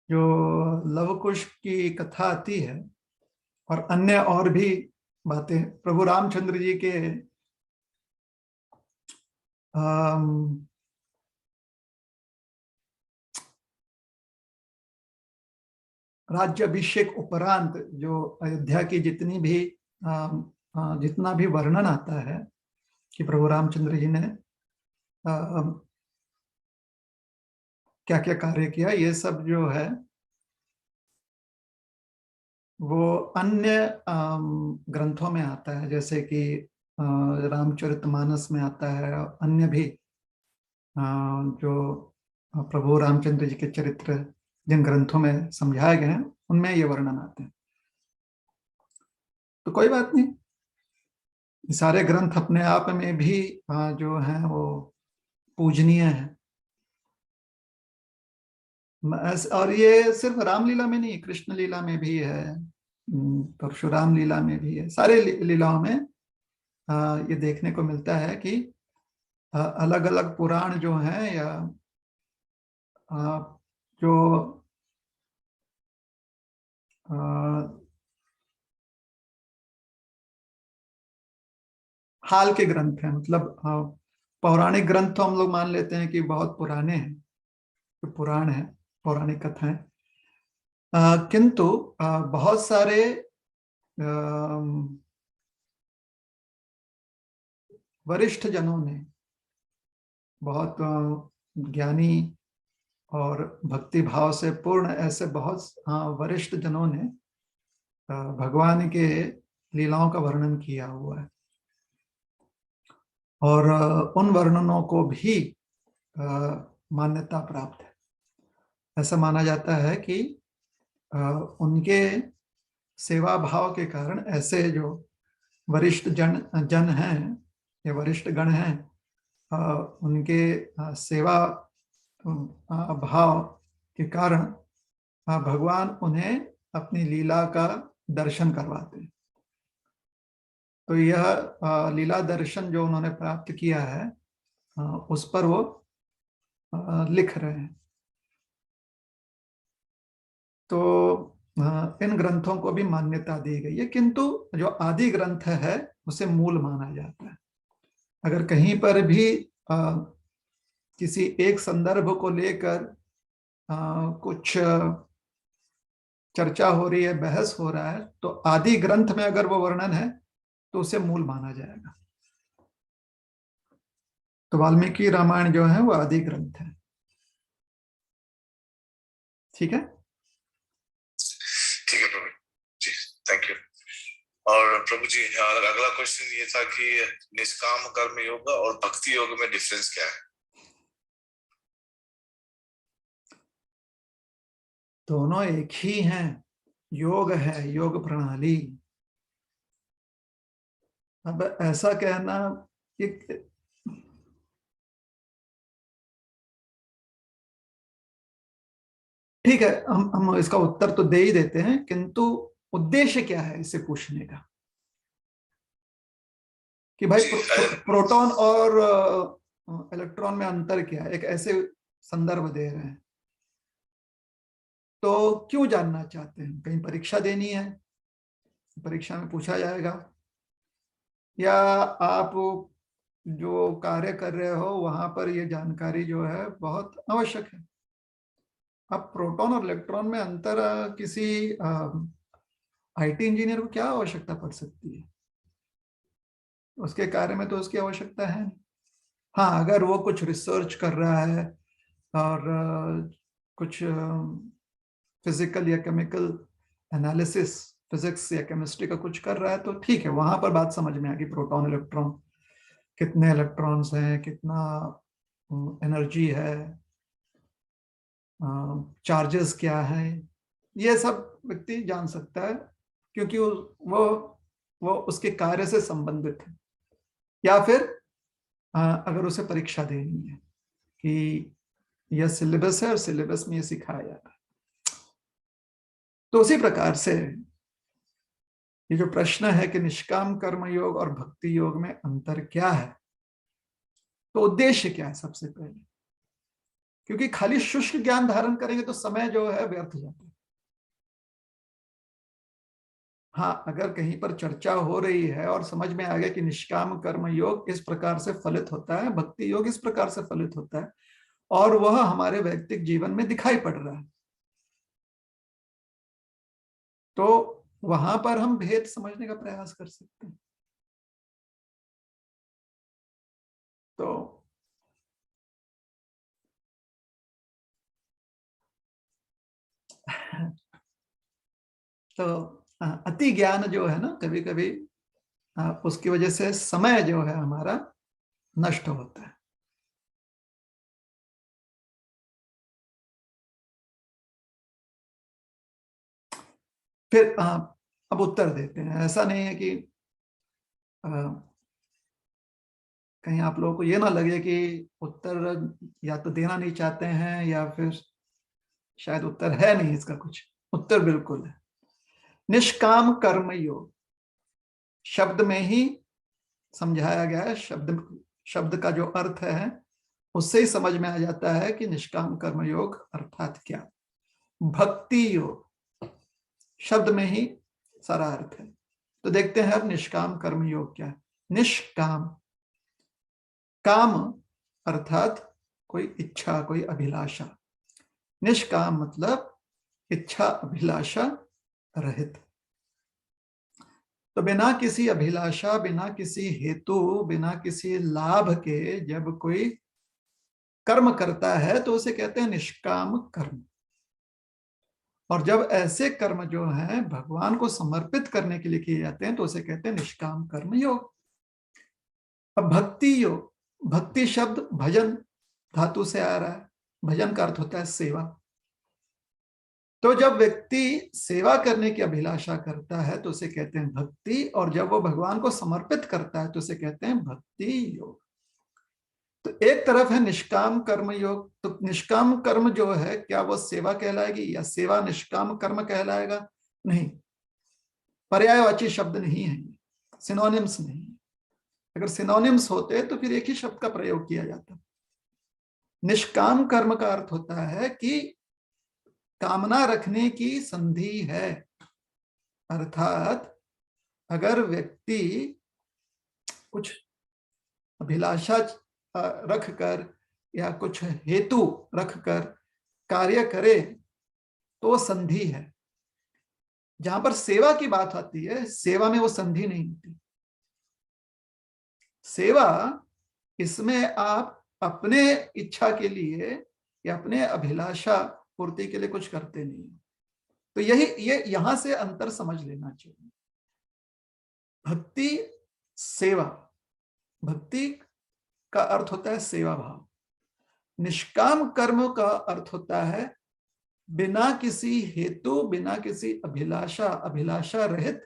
जो लव कुश की कथा आती है और अन्य और भी बातें प्रभु रामचंद्र जी के राज्य अभिषेक उपरांत जो अयोध्या की जितनी भी जितना भी वर्णन आता है कि प्रभु रामचंद्र जी ने क्या क्या कार्य किया, ये सब जो है वो अन्य ग्रंथों में आता है, जैसे कि रामचरितमानस में आता है, अन्य भी जो प्रभु रामचंद्र जी के चरित्र जिन ग्रंथों में समझाए गए हैं उनमें ये वर्णन आते हैं। तो कोई बात नहीं, सारे ग्रंथ अपने आप में भी जो है वो पूजनीय है। और ये सिर्फ रामलीला में नहीं, कृष्ण लीला में भी है, परशुराम लीला में भी है, सारे लीलाओं में ये देखने को मिलता है कि अलग अलग पुराण जो हैं या जो हाल के ग्रंथ हैं, मतलब पौराणिक ग्रंथ तो हम लोग मान लेते हैं कि बहुत पुराने हैं, जो पुराण है, पौराणिक कथाएं, किंतु बहुत सारे वरिष्ठ जनों ने, बहुत ज्ञानी और भक्ति भाव से पूर्ण ऐसे बहुत वरिष्ठ जनों ने भगवान के लीलाओं का वर्णन किया हुआ है, और उन वर्णनों को भी मान्यता प्राप्त है। ऐसा माना जाता है कि उनके सेवा भाव के कारण ऐसे जो वरिष्ठ जन हैं या वरिष्ठ गण हैं, उनके सेवा भाव के कारण भगवान उन्हें अपनी लीला का दर्शन करवाते हैं। तो यह लीला दर्शन जो उन्होंने प्राप्त किया है, उस पर वो लिख रहे हैं। तो इन ग्रंथों को भी मान्यता दी गई है, किंतु जो आदि ग्रंथ है उसे मूल माना जाता है। अगर कहीं पर भी किसी एक संदर्भ को लेकर कुछ चर्चा हो रही है, बहस हो रहा है, तो आदि ग्रंथ में अगर वो वर्णन है तो उसे मूल माना जाएगा। तो वाल्मीकि रामायण जो है वो आदि ग्रंथ है। ठीक है, ठीक है प्रभु जी, थैंक यू। और प्रभु जी, अगला क्वेश्चन ये था कि निष्काम कर्म योग और भक्ति योग में डिफरेंस क्या है? दोनों एक ही हैं। योग है योग प्रणाली। अब ऐसा कहना एक ठीक है, हम इसका उत्तर तो दे ही देते हैं, किंतु उद्देश्य क्या है इसे पूछने का, कि भाई प्रोटॉन और इलेक्ट्रॉन में अंतर क्या है, एक ऐसे संदर्भ दे रहे हैं। तो क्यों जानना चाहते हैं? कहीं परीक्षा देनी है, परीक्षा में पूछा जाएगा, या आप जो कार्य कर रहे हो वहां पर ये जानकारी जो है बहुत आवश्यक है। अब प्रोटॉन और इलेक्ट्रॉन में अंतर किसी आईटी इंजीनियर को क्या आवश्यकता पड़ सकती है? उसके कार्य में तो उसकी आवश्यकता है नहीं। हाँ, अगर वो कुछ रिसर्च कर रहा है और कुछ फिजिकल या केमिकल एनालिसिस, फिजिक्स या केमिस्ट्री का कुछ कर रहा है, तो ठीक है, वहां पर बात समझ में आएगी। प्रोटॉन इलेक्ट्रॉन, कितने इलेक्ट्रॉन्स हैं, कितना एनर्जी है, चार्जेस क्या है, ये सब व्यक्ति जान सकता है, क्योंकि वो उसके कार्य से संबंधित है। या फिर अगर उसे परीक्षा देनी है कि यह सिलेबस है और सिलेबस में ये सिखाया जाता है। तो उसी प्रकार से ये जो प्रश्न है कि निष्काम कर्म योग और भक्ति योग में अंतर क्या है, तो उद्देश्य क्या है सबसे पहले, क्योंकि खाली शुष्क ज्ञान धारण करेंगे तो समय जो है व्यर्थ जाता है। हाँ, अगर कहीं पर चर्चा हो रही है और समझ में आ गया कि निष्काम कर्म योग इस प्रकार से फलित होता है, भक्ति योग इस प्रकार से फलित होता है, और वह हमारे वैयक्तिक जीवन में दिखाई पड़ रहा है, तो वहां पर हम भेद समझने का प्रयास कर सकते हैं। तो तो अति ज्ञान जो है ना, कभी कभी उसकी वजह से समय जो है हमारा नष्ट होता है। फिर अब उत्तर देते हैं। ऐसा नहीं है कि कहीं आप लोगों को ये ना लगे कि उत्तर या तो देना नहीं चाहते हैं, या फिर शायद उत्तर है नहीं इसका कुछ। उत्तर बिल्कुल है। निष्काम कर्म योग शब्द में ही समझाया गया है। शब्द का जो अर्थ है उससे ही समझ में आ जाता है कि निष्काम कर्म योग अर्थात क्या। भक्ति योग शब्द में ही सारा अर्थ है। तो देखते हैं अब निष्काम कर्म योग क्या है। निष्काम, काम अर्थात कोई इच्छा, कोई अभिलाषा। निष्काम मतलब इच्छा अभिलाषा रहित। तो बिना किसी अभिलाषा, बिना किसी हेतु, बिना किसी लाभ के जब कोई कर्म करता है तो उसे कहते हैं निष्काम कर्म। और जब ऐसे कर्म जो हैं भगवान को समर्पित करने के लिए किए जाते हैं तो उसे कहते हैं निष्काम कर्म योग। अब भक्ति योग, भक्ति शब्द भजन धातु से आ रहा है। भजन का अर्थ होता है सेवा। तो जब व्यक्ति सेवा करने की अभिलाषा करता है तो उसे कहते हैं भक्ति, और जब वो भगवान को समर्पित करता है तो उसे कहते हैं भक्ति योग। तो एक तरफ है निष्काम कर्म योग। तो निष्काम कर्म जो है, क्या वो सेवा कहलाएगी या सेवा निष्काम कर्म कहलाएगा? नहीं, पर्यायवाची शब्द नहीं है, सिनोनिम्स नहीं है। अगर सिनोनिम्स होते तो फिर एक ही शब्द का प्रयोग किया जाता। निष्काम कर्म का अर्थ होता है कि कामना रखने की संधि है, अर्थात अगर व्यक्ति कुछ अभिलाषा रखकर या कुछ हेतु रखकर कार्य करे तो संधि है। जहां पर सेवा की बात आती है, सेवा में वो संधि नहीं होती। सेवा, इसमें आप अपने इच्छा के लिए या अपने अभिलाषा पूर्ति के लिए कुछ करते नहीं। तो ये यहां से अंतर समझ लेना चाहिए। भक्ति सेवा, भक्ति का अर्थ होता है सेवा भाव। निष्काम कर्म का अर्थ होता है बिना किसी हेतु, बिना किसी अभिलाषा रहित,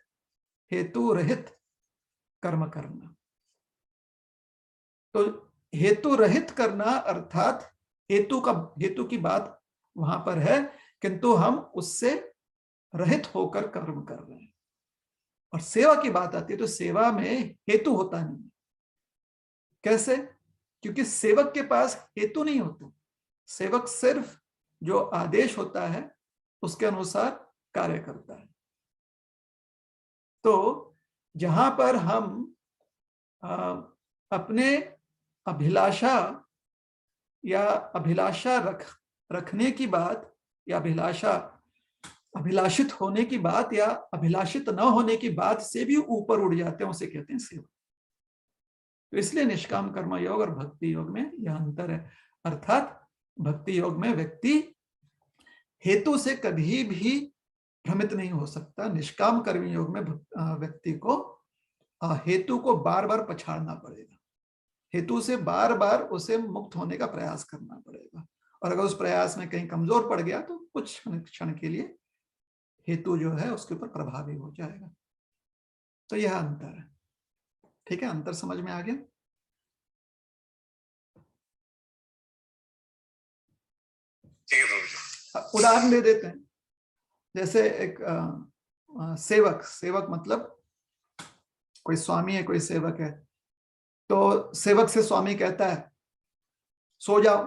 हेतु रहित कर्म करना। तो हेतु रहित करना अर्थात हेतु की बात वहां पर है, किंतु हम उससे रहित होकर कर्म कर रहे हैं। और सेवा की बात आती है तो सेवा में हेतु होता नहीं। कैसे? क्योंकि सेवक के पास हेतु नहीं होता। सेवक सिर्फ जो आदेश होता है उसके अनुसार कार्य करता है। तो जहां पर हम अपने अभिलाषा या अभिलाषा रखने की बात, या अभिलाषित होने की बात, या अभिलाषित न होने की बात से भी ऊपर उड़ जाते हैं, उसे कहते हैं सेवा। तो इसलिए निष्काम कर्म योग और भक्ति योग में यह अंतर है। अर्थात भक्ति योग में व्यक्ति हेतु से कभी भी भ्रमित नहीं हो सकता। निष्काम कर्म योग में व्यक्ति को हेतु को बार बार पछाड़ना पड़ेगा। हेतु से बार बार उसे मुक्त होने का प्रयास करना पड़ेगा। और अगर उस प्रयास में कहीं कमजोर पड़ गया तो कुछ क्षण के लिए हेतु जो है उसके ऊपर प्रभावी हो जाएगा। तो यह अंतर है। ठीक है, अंतर समझ में आ गया? उदाहरण दे देते हैं। जैसे एक सेवक मतलब कोई स्वामी है, कोई सेवक है। तो सेवक से स्वामी कहता है सो जाओ,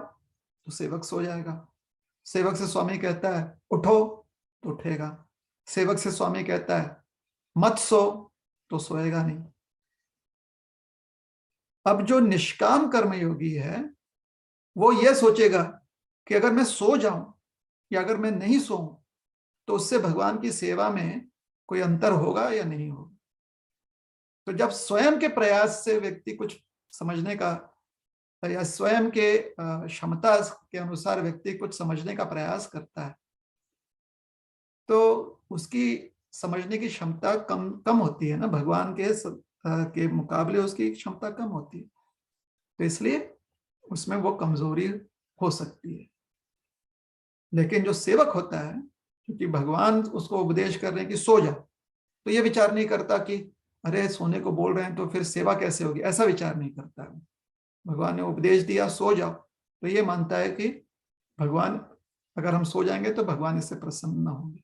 तो सेवक सो जाएगा। सेवक से स्वामी कहता है उठो, तो उठेगा। सेवक से स्वामी कहता है मत सो, तो सोएगा नहीं। अब जो निष्काम कर्मयोगी है वो ये सोचेगा कि अगर मैं सो जाऊं या अगर मैं नहीं सोऊं तो उससे भगवान की सेवा में कोई अंतर होगा या नहीं होगा। तो जब स्वयं के प्रयास से व्यक्ति कुछ समझने का या स्वयं के क्षमता के अनुसार व्यक्ति कुछ समझने का प्रयास करता है तो उसकी समझने की क्षमता कम होती है ना, भगवान के मुकाबले उसकी क्षमता कम होती है। तो इसलिए उसमें वो कमजोरी हो सकती है। लेकिन जो सेवक होता है, क्योंकि भगवान उसको उपदेश कर रहे हैं कि सो जा, तो ये विचार नहीं करता कि अरे सोने को बोल रहे हैं तो फिर सेवा कैसे होगी, ऐसा विचार नहीं करता है। भगवान ने उपदेश दिया सो जाओ, तो ये मानता है कि भगवान, अगर हम सो जाएंगे तो भगवान इससे प्रसन्न न होंगे।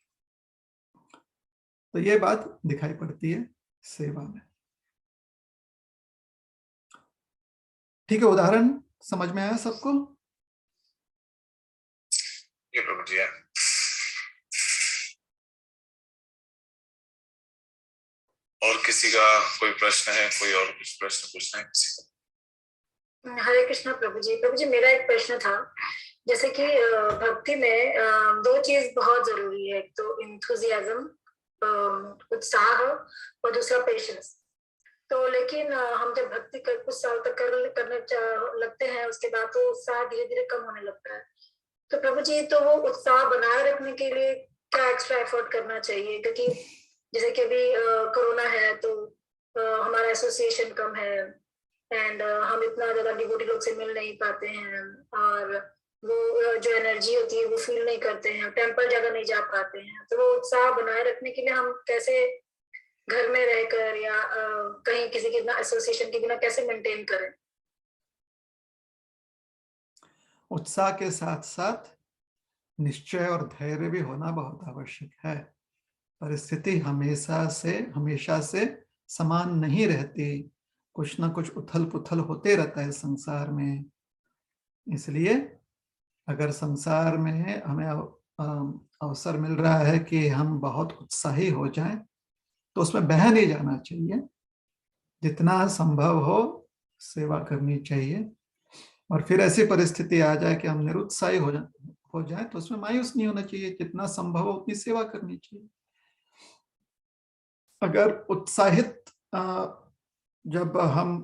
तो ये बात दिखाई पड़ती है सेवा में। ठीक है, उदाहरण समझ में आया सबको? और किसी का कोई प्रश्न है? कोई और कुछ प्रश्न पूछना है किसी का? हरे कृष्णा प्रभु जी। प्रभु जी, मेरा एक प्रश्न था। जैसे कि भक्ति में दो चीज बहुत जरूरी है, एक तो इंथुजियाज्म, उत्साह, और दूसरा पेशेंस। तो लेकिन हम जब भक्ति कर कुछ साल तक करने लगते हैं, उसके बाद तो उत्साह धीरे धीरे कम होने लगता है। तो प्रभु जी, तो वो उत्साह बनाए रखने के लिए क्या एक्स्ट्रा एफर्ट करना चाहिए? क्योंकि जैसे कि अभी कोरोना है, तो हमारा एसोसिएशन कम है, एंड हम इतना ज्यादा डिवोटी लोग से मिल नहीं पाते हैं, और वो जो एनर्जी होती है वो फील नहीं करते हैं, टेम्पल ज्यादा नहीं जा पाते हैं। तो वो उत्साह बनाए रखने के लिए हम कैसे घर में रहकर या कहीं किसी के बिना, एसोसिएशन के बिना कैसे मेंटेन करें? उत्साह के साथ साथ निश्चय और धैर्य भी होना बहुत आवश्यक है। परिस्थिति हमेशा से समान नहीं रहती, कुछ ना कुछ उथल पुथल होते रहता है संसार में। इसलिए अगर संसार में हमें अवसर मिल रहा है कि हम बहुत उत्साही हो जाएं, तो उसमें बह नहीं जाना चाहिए। जितना संभव हो सेवा करनी चाहिए। और फिर ऐसी परिस्थिति आ जाए कि हम निरुत्साही हो जाए, तो उसमें मायूस नहीं होना चाहिए। जितना संभव हो उतनी सेवा करनी चाहिए। अगर उत्साहित जब हम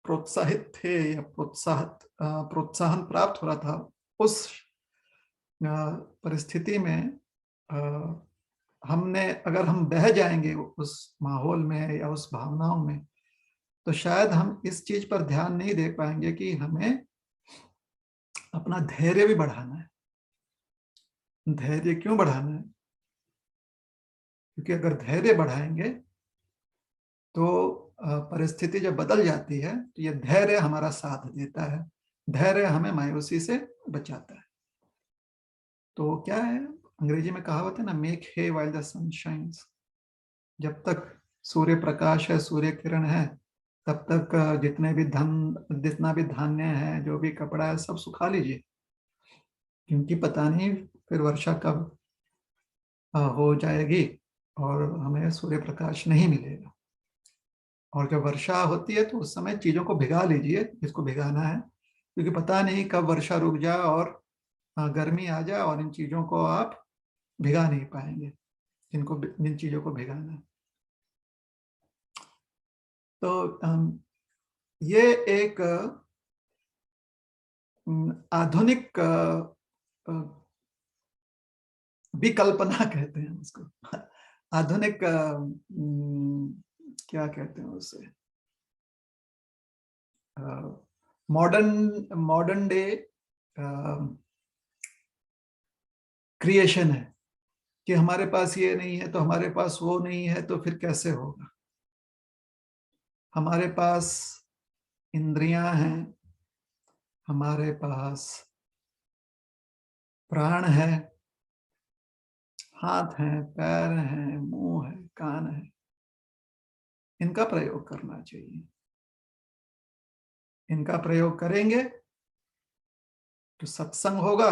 प्रोत्साहित थे या प्रोत्साहन प्राप्त हो रहा था, उस परिस्थिति में अगर हम बह जाएंगे उस माहौल में या उस भावनाओं में, तो शायद हम इस चीज पर ध्यान नहीं दे पाएंगे कि हमें अपना धैर्य भी बढ़ाना है। धैर्य क्यों बढ़ाना है? क्योंकि अगर धैर्य बढ़ाएंगे तो परिस्थिति जब बदल जाती है तो ये धैर्य हमारा साथ देता है। धैर्य हमें मायूसी से बचाता है। तो क्या है, अंग्रेजी में कहावत है ना, make hay while the sun shines. जब तक सूर्य प्रकाश है, सूर्य किरण है, तब तक जितना भी धान्य है, जो भी कपड़ा है, सब सुखा लीजिए, क्योंकि पता नहीं फिर वर्षा कब हो जाएगी और हमें सूर्य प्रकाश नहीं मिलेगा। और जब वर्षा होती है तो उस समय चीजों को भिगा लीजिए जिसको भिगाना है, क्योंकि पता नहीं कब वर्षा रुक जाए और गर्मी आ जाए और इन चीजों को आप भिगा नहीं पाएंगे, जिन चीजों को भिगाना है। तो ये एक आधुनिक विकल्पना कहते हैं उसको। आधुनिक क्या कहते हैं उसे, मॉडर्न डे क्रिएशन है कि हमारे पास ये नहीं है तो हमारे पास वो नहीं है, तो फिर कैसे होगा। हमारे पास इंद्रियां हैं, हमारे पास प्राण है, हाथ हैं, पैर हैं, मुंह है, कान है। इनका प्रयोग करना चाहिए। इनका प्रयोग करेंगे तो सत्संग होगा,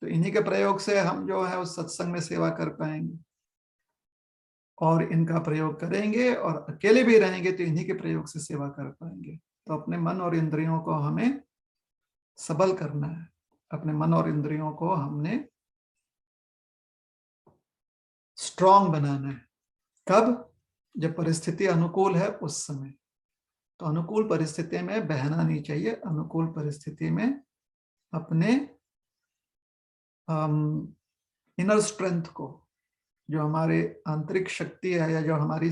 तो इन्हीं के प्रयोग से हम जो है उस सत्संग में सेवा कर पाएंगे। और इनका प्रयोग करेंगे और अकेले भी रहेंगे तो इन्हीं के प्रयोग से सेवा कर पाएंगे। तो अपने मन और इंद्रियों को हमें सबल करना है। अपने मन और इंद्रियों को हमने स्ट्रांग बनाना है। कब? जब परिस्थिति अनुकूल है उस समय। तो अनुकूल परिस्थिति में बहना नहीं चाहिए। अनुकूल परिस्थिति में अपने इनर स्ट्रेंथ को, जो हमारे आंतरिक शक्ति है या जो हमारी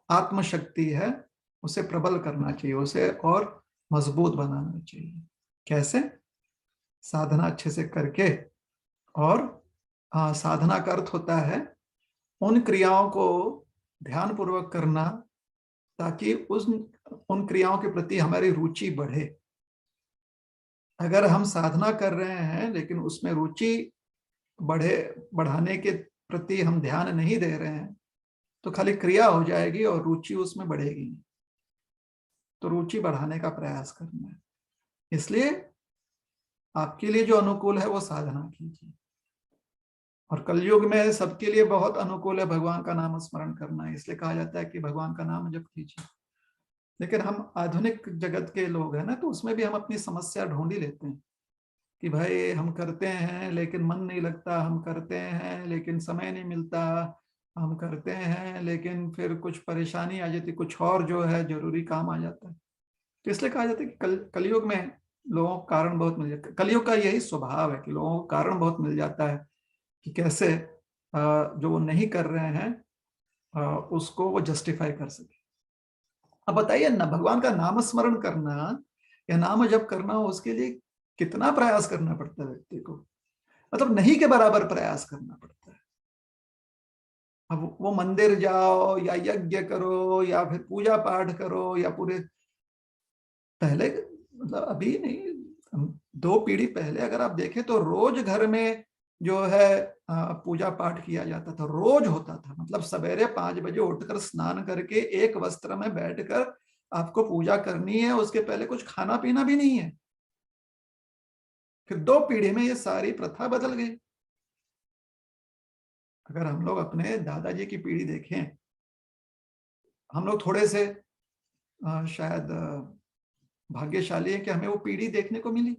आत्मशक्ति है, उसे प्रबल करना चाहिए, उसे और मजबूत बनाना चाहिए। कैसे? साधना अच्छे से करके। और साधना का अर्थ होता है उन क्रियाओं को ध्यान पूर्वक करना ताकि उन क्रियाओं के प्रति हमारी रुचि बढ़े। अगर हम साधना कर रहे हैं लेकिन उसमें रुचि बढ़ाने के प्रति हम ध्यान नहीं दे रहे हैं, तो खाली क्रिया हो जाएगी और रुचि उसमें बढ़ेगी। तो रुचि बढ़ाने का प्रयास करना है। इसलिए आपके लिए जो अनुकूल है वो साधना कीजिए। और कलयुग में सबके लिए बहुत अनुकूल है भगवान का नाम स्मरण करना। इसलिए कहा जाता है कि भगवान का नाम जप कीजिए। लेकिन हम आधुनिक जगत के लोग हैं ना, तो उसमें भी हम अपनी समस्या ढूंढ ही लेते हैं कि भाई हम करते हैं लेकिन मन नहीं लगता, हम करते हैं लेकिन समय नहीं मिलता, हम करते हैं लेकिन फिर कुछ परेशानी आ जाती, कुछ और जो है जरूरी काम आ जाता है। तो इसलिए कहा जाता है कि कलयुग में लोगों को कारण बहुत मिल जाता है। कलयुग का यही स्वभाव है कि लोगों को कारण बहुत मिल जाता है कि कैसे जो वो नहीं कर रहे हैं उसको वो जस्टिफाई कर सके। अब बताइए ना, भगवान का नाम स्मरण करना या नाम जप करना, उसके लिए कितना प्रयास करना पड़ता है व्यक्ति को, मतलब नहीं के बराबर प्रयास करना पड़ता है। अब वो मंदिर जाओ या यज्ञ करो या फिर पूजा पाठ करो या पूरे, पहले मतलब अभी नहीं, 2 पीढ़ी पहले अगर आप देखें तो रोज घर में जो है पूजा पाठ किया जाता था, रोज होता था। मतलब सवेरे 5 बजे उठकर स्नान करके एक वस्त्र में बैठकर आपको पूजा करनी है, उसके पहले कुछ खाना पीना भी नहीं है। फिर 2 पीढ़ी में ये सारी प्रथा बदल गई। अगर हम लोग अपने दादाजी की पीढ़ी देखें, हम लोग थोड़े से शायद भाग्यशाली है कि हमें वो पीढ़ी देखने को मिली,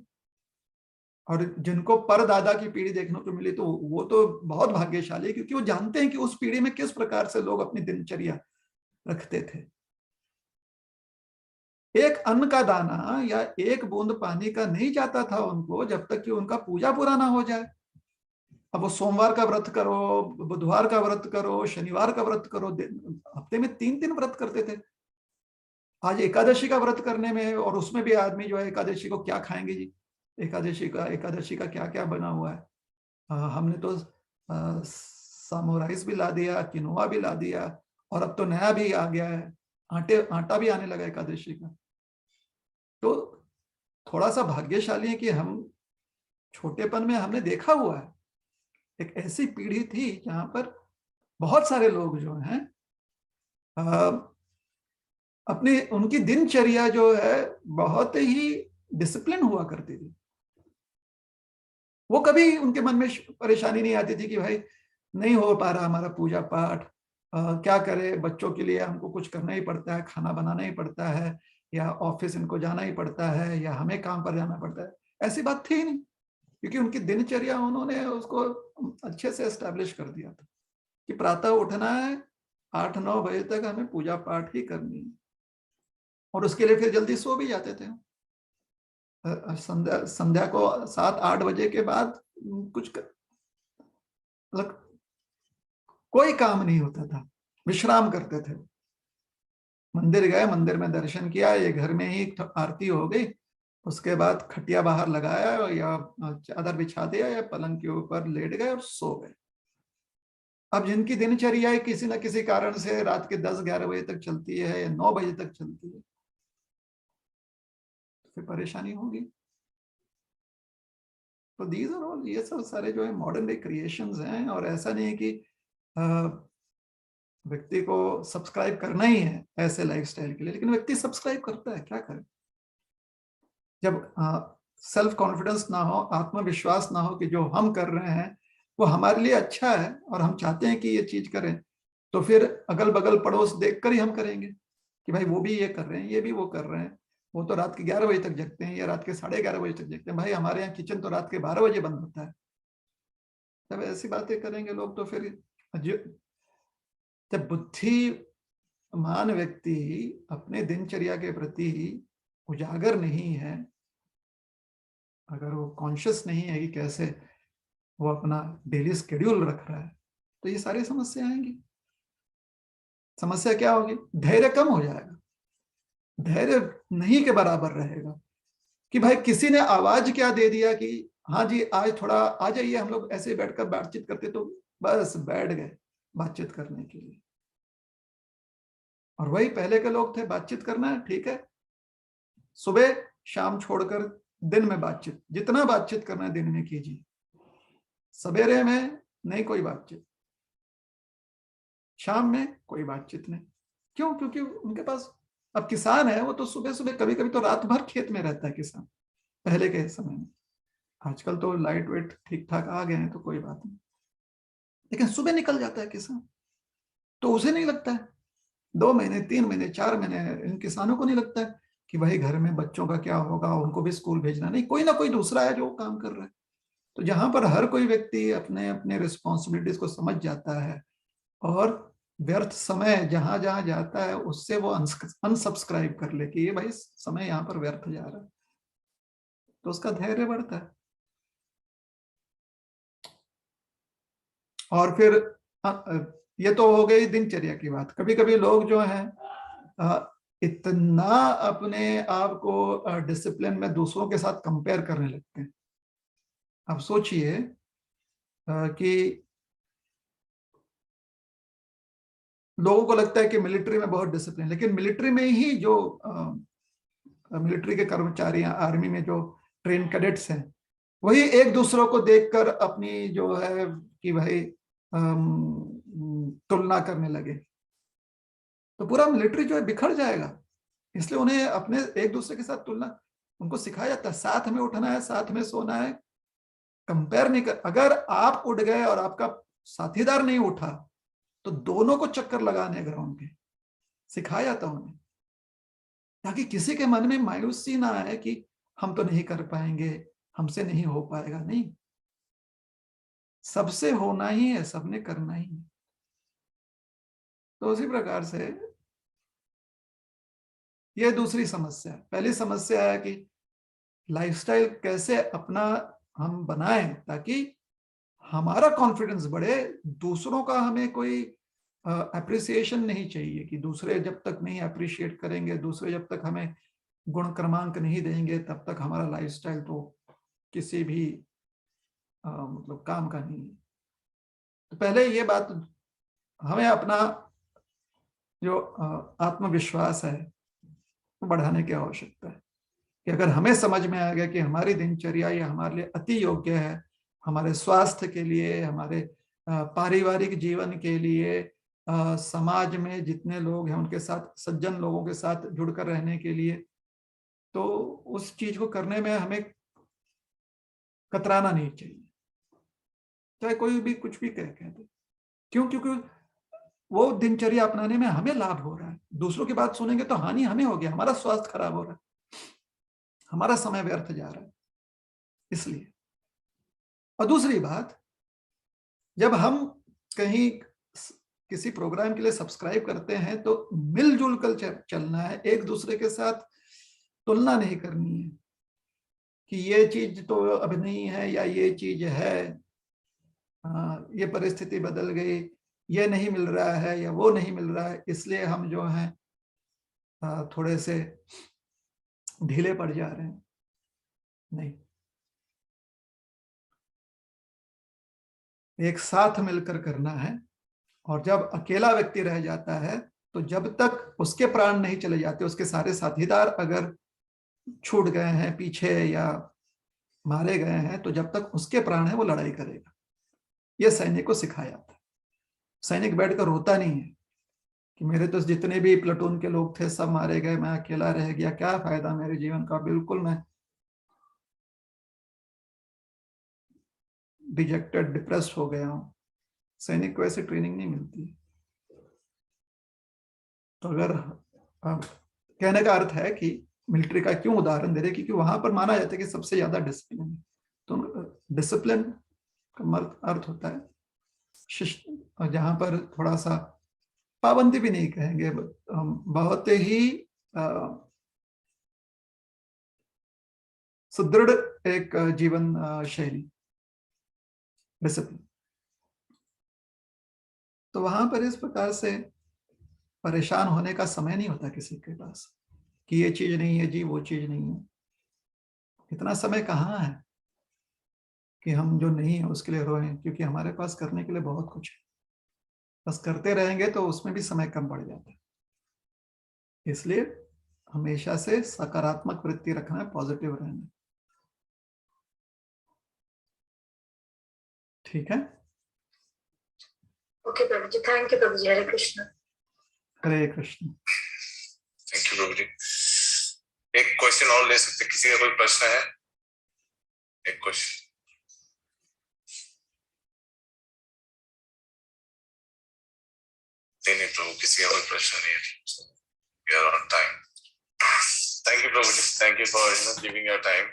और जिनको परदादा की पीढ़ी देखने को मिली तो वो तो बहुत भाग्यशाली, क्योंकि वो जानते हैं कि उस पीढ़ी में किस प्रकार से लोग अपनी दिनचर्या रखते थे। एक अन्न का दाना या एक बूंद पानी का नहीं जाता था उनको जब तक कि उनका पूजा पूरा ना हो जाए। अब वो सोमवार का व्रत करो, बुधवार का व्रत करो, शनिवार का व्रत करो, हफ्ते में 3 व्रत करते थे। आज एकादशी का व्रत करने में, और उसमें भी आदमी जो है एकादशी को क्या खाएंगे जी, एकादशी का क्या क्या बना हुआ है। हमने तो सामो राइस भी ला दिया, किनोआ भी ला दिया, और अब तो नया भी आ गया है, आटा भी आने लगा एकादशी का। तो थोड़ा सा भाग्यशाली है कि हम छोटेपन में हमने देखा हुआ है, एक ऐसी पीढ़ी थी जहां पर बहुत सारे लोग जो हैं अपनी उनकी दिनचर्या जो है बहुत ही डिसिप्लिन हुआ करती थी। वो कभी उनके मन में परेशानी नहीं आती थी कि भाई नहीं हो पा रहा हमारा पूजा पाठ, क्या करें, बच्चों के लिए हमको कुछ करना ही पड़ता है, खाना बनाना ही पड़ता है, या ऑफिस इनको जाना ही पड़ता है, या हमें काम पर जाना पड़ता है। ऐसी बात थी नहीं, क्योंकि उनकी दिनचर्या उन्होंने उसको अच्छे से एस्टेब्लिश कर दिया था कि प्रातः उठना है, 8-9 बजे तक हमें पूजा पाठ ही करनी है, और उसके लिए फिर जल्दी सो भी जाते थे। संध्या को 7-8 बजे के बाद कुछ मतलब कोई काम नहीं होता था, विश्राम करते थे। मंदिर गए, मंदिर में दर्शन किया, ये घर में ही आरती हो गई, उसके बाद खटिया बाहर लगाया या चादर बिछा दिया या पलंग के ऊपर लेट गए और सो गए। अब जिनकी दिनचर्या किसी न किसी कारण से रात के 10-11 बजे तक चलती है या 9 बजे तक चलती है, तो फिर परेशानी होगी। तो दीज आर ऑल, ये सब सारे जो है मॉडर्न डे क्रिएशंस हैं, और ऐसा नहीं है कि व्यक्ति को सब्सक्राइब करना ही है ऐसे लाइफस्टाइल के लिए, लेकिन व्यक्ति सब्सक्राइब करता है, क्या करे। जब सेल्फ कॉन्फिडेंस ना हो, आत्मविश्वास ना हो कि जो हम कर रहे हैं वो हमारे लिए अच्छा है और हम चाहते हैं कि ये चीज करें, तो फिर अगल बगल पड़ोस देखकर ही हम करेंगे कि भाई वो भी ये कर रहे हैं, ये भी वो कर रहे हैं, वो तो रात के 11 बजे तक जगते हैं या रात के 11:30 बजे तक जगते हैं, भाई हमारे यहाँ किचन तो रात के 12 बजे बंद होता है। जब ऐसी बातें करेंगे लोग तो फिर जब बुद्धिमान व्यक्ति अपने दिनचर्या के प्रति उजागर नहीं है, अगर वो कॉन्शियस नहीं है कि कैसे वो अपना डेली शेड्यूल रख रहा है, तो ये सारी समस्या आएंगी। समस्या क्या होगी? धैर्य कम हो जाएगा, धैर्य नहीं के बराबर रहेगा कि भाई किसी ने आवाज क्या दे दिया कि हाँ जी आज थोड़ा आ जाइए, हम लोग ऐसे बैठकर बातचीत करते, तो बस बैठ गए बातचीत करने के लिए। और वही पहले के लोग थे, बातचीत करना है ठीक है, सुबह शाम छोड़कर दिन में बातचीत, जितना बातचीत करना है दिन में कीजिए, सवेरे में नहीं कोई बातचीत, शाम में कोई बातचीत नहीं। क्यों? क्योंकि उनके पास, अब किसान है वो तो सुबह सुबह, कभी कभी तो रात भर खेत में रहता है किसान, पहले के समय में। आजकल तो लाइट वेट ठीक ठाक आ गए हैं तो कोई बात नहीं, लेकिन सुबह निकल जाता है किसान, तो उसे नहीं लगता है 2 महीने, 3 महीने, 4 महीने इन किसानों को नहीं लगता है कि भाई घर में बच्चों का क्या होगा, उनको भी स्कूल भेजना, नहीं, कोई ना कोई दूसरा है जो काम कर रहा है। तो जहां पर हर कोई व्यक्ति अपने अपने रिस्पॉन्सिबिलिटीज को समझ जाता है और व्यर्थ समय जहां जहां जाता है उससे वो अनसब्सक्राइब कर ले कि ये भाई समय यहाँ पर व्यर्थ जा रहा है, तो उसका धैर्य बढ़ता है। और फिर ये तो हो गई दिनचर्या की बात। कभी कभी लोग जो है इतना अपने आप को डिसिप्लिन में दूसरों के साथ कंपेयर करने लगते हैं। अब सोचिए कि लोगों को लगता है कि मिलिट्री में बहुत डिसिप्लिन, लेकिन मिलिट्री में ही जो मिलिट्री के कर्मचारी, आर्मी में जो ट्रेन कैडेट्स हैं, वही एक दूसरों को देखकर अपनी जो है कि भाई तुलना करने लगे, तो पूरा मिलिट्री जो है बिखर जाएगा। इसलिए उन्हें अपने एक दूसरे के साथ तुलना, उनको सिखाया जाता है साथ में उठना है, साथ में सोना है, कंपेयर नहीं कर। अगर आप उठ गए और आपका साथीदार नहीं उठा तो दोनों को चक्कर लगाने ग्राउंड के, सिखाया जाता उन्हें, ताकि किसी के मन में मायूसी ना आए कि हम तो नहीं कर पाएंगे, हमसे नहीं हो पाएगा। नहीं, सबसे होना ही है, सबने करना ही है। तो उसी प्रकार से यह दूसरी समस्या। पहली समस्या है कि लाइफस्टाइल कैसे अपना हम बनाएं ताकि हमारा कॉन्फिडेंस बढ़े। दूसरों का हमें कोई अप्रिसिएशन नहीं चाहिए कि दूसरे जब तक नहीं अप्रिशिएट करेंगे, दूसरे जब तक हमें गुण क्रमांक नहीं देंगे, तब तक हमारा लाइफस्टाइल तो किसी भी मतलब काम का नहीं है। तो पहले ये बात हमें अपना जो आत्मविश्वास है वो बढ़ाने की आवश्यकता है कि अगर हमें समझ में आ गया कि हमारी दिनचर्या ये हमारे लिए अति योग्य है, हमारे स्वास्थ्य के लिए, हमारे पारिवारिक जीवन के लिए, समाज में जितने लोग हैं उनके साथ, सज्जन लोगों के साथ जुड़कर रहने के लिए, तो उस चीज को करने में हमें कतराना नहीं चाहिए, चाहे कोई भी कुछ भी कह दे। क्यों? क्योंकि वो दिनचर्या अपनाने में हमें लाभ हो रहा है। दूसरों की बात सुनेंगे तो हानि हमें होगी, हमारा स्वास्थ्य खराब हो रहा है, हमारा समय व्यर्थ जा रहा है। इसलिए, और दूसरी बात, जब हम कहीं किसी प्रोग्राम के लिए सब्सक्राइब करते हैं तो मिलजुल कर चलना है, एक दूसरे के साथ तुलना नहीं करनी है कि ये चीज तो अब नहीं है या ये चीज है, ये परिस्थिति बदल गई, ये नहीं मिल रहा है या वो नहीं मिल रहा है, इसलिए हम जो है थोड़े से ढीले पड़ जा रहे हैं। नहीं, एक साथ मिलकर करना है। और जब अकेला व्यक्ति रह जाता है तो जब तक उसके प्राण नहीं चले जाते, उसके सारे साथीदार अगर छूट गए हैं पीछे या मारे गए हैं, तो जब तक उसके प्राण है वो लड़ाई करेगा। यह सैनिक को सिखाया जाता है। सैनिक बैठकर रोता नहीं है कि मेरे तो जितने भी प्लेटून के लोग थे सब मारे गए, मैं अकेला रह गया, क्या फायदा मेरे जीवन का, बिल्कुल मैं डिजेक्टेड, डिप्रेस्ड हो गया हूं। सैनिक को ऐसी ट्रेनिंग नहीं मिलती। तो अगर कहने का अर्थ है कि मिलिट्री का क्यों उदाहरण दे रहे, क्योंकि वहां पर माना जाता है कि सबसे ज्यादा डिसिप्लिन है। तो डिसिप्लिन का अर्थ होता है शिष्ट, जहां पर थोड़ा सा पाबंदी भी नहीं कहेंगे, बहुत ही सुदृढ़ एक जीवन शैली, डिसिप्लिन। तो वहां पर इस प्रकार से परेशान होने का समय नहीं होता किसी के पास कि ये चीज नहीं है जी, वो चीज नहीं है। इतना समय कहाँ है कि हम जो नहीं है उसके लिए रोएं, क्योंकि हमारे पास करने के लिए बहुत कुछ है। बस करते रहेंगे तो उसमें भी समय कम पड़ जाता है। इसलिए हमेशा से सकारात्मक वृत्ति रखना है, पॉजिटिव रहना। ठीक है? Okay Prabhu ji, thank you Prabhu ji. Hare Krishna. Hare Krishna. Thank you Prabhu ji. एक क्वेश्चन और ले सकते, किसी का कोई प्रश्न है? एक क्वेश्चन। नहीं नहीं प्रभु, किसी का कोई प्रश्न नहीं है, we are on time. Thank you, Prabhuji. Thank you for giving your time.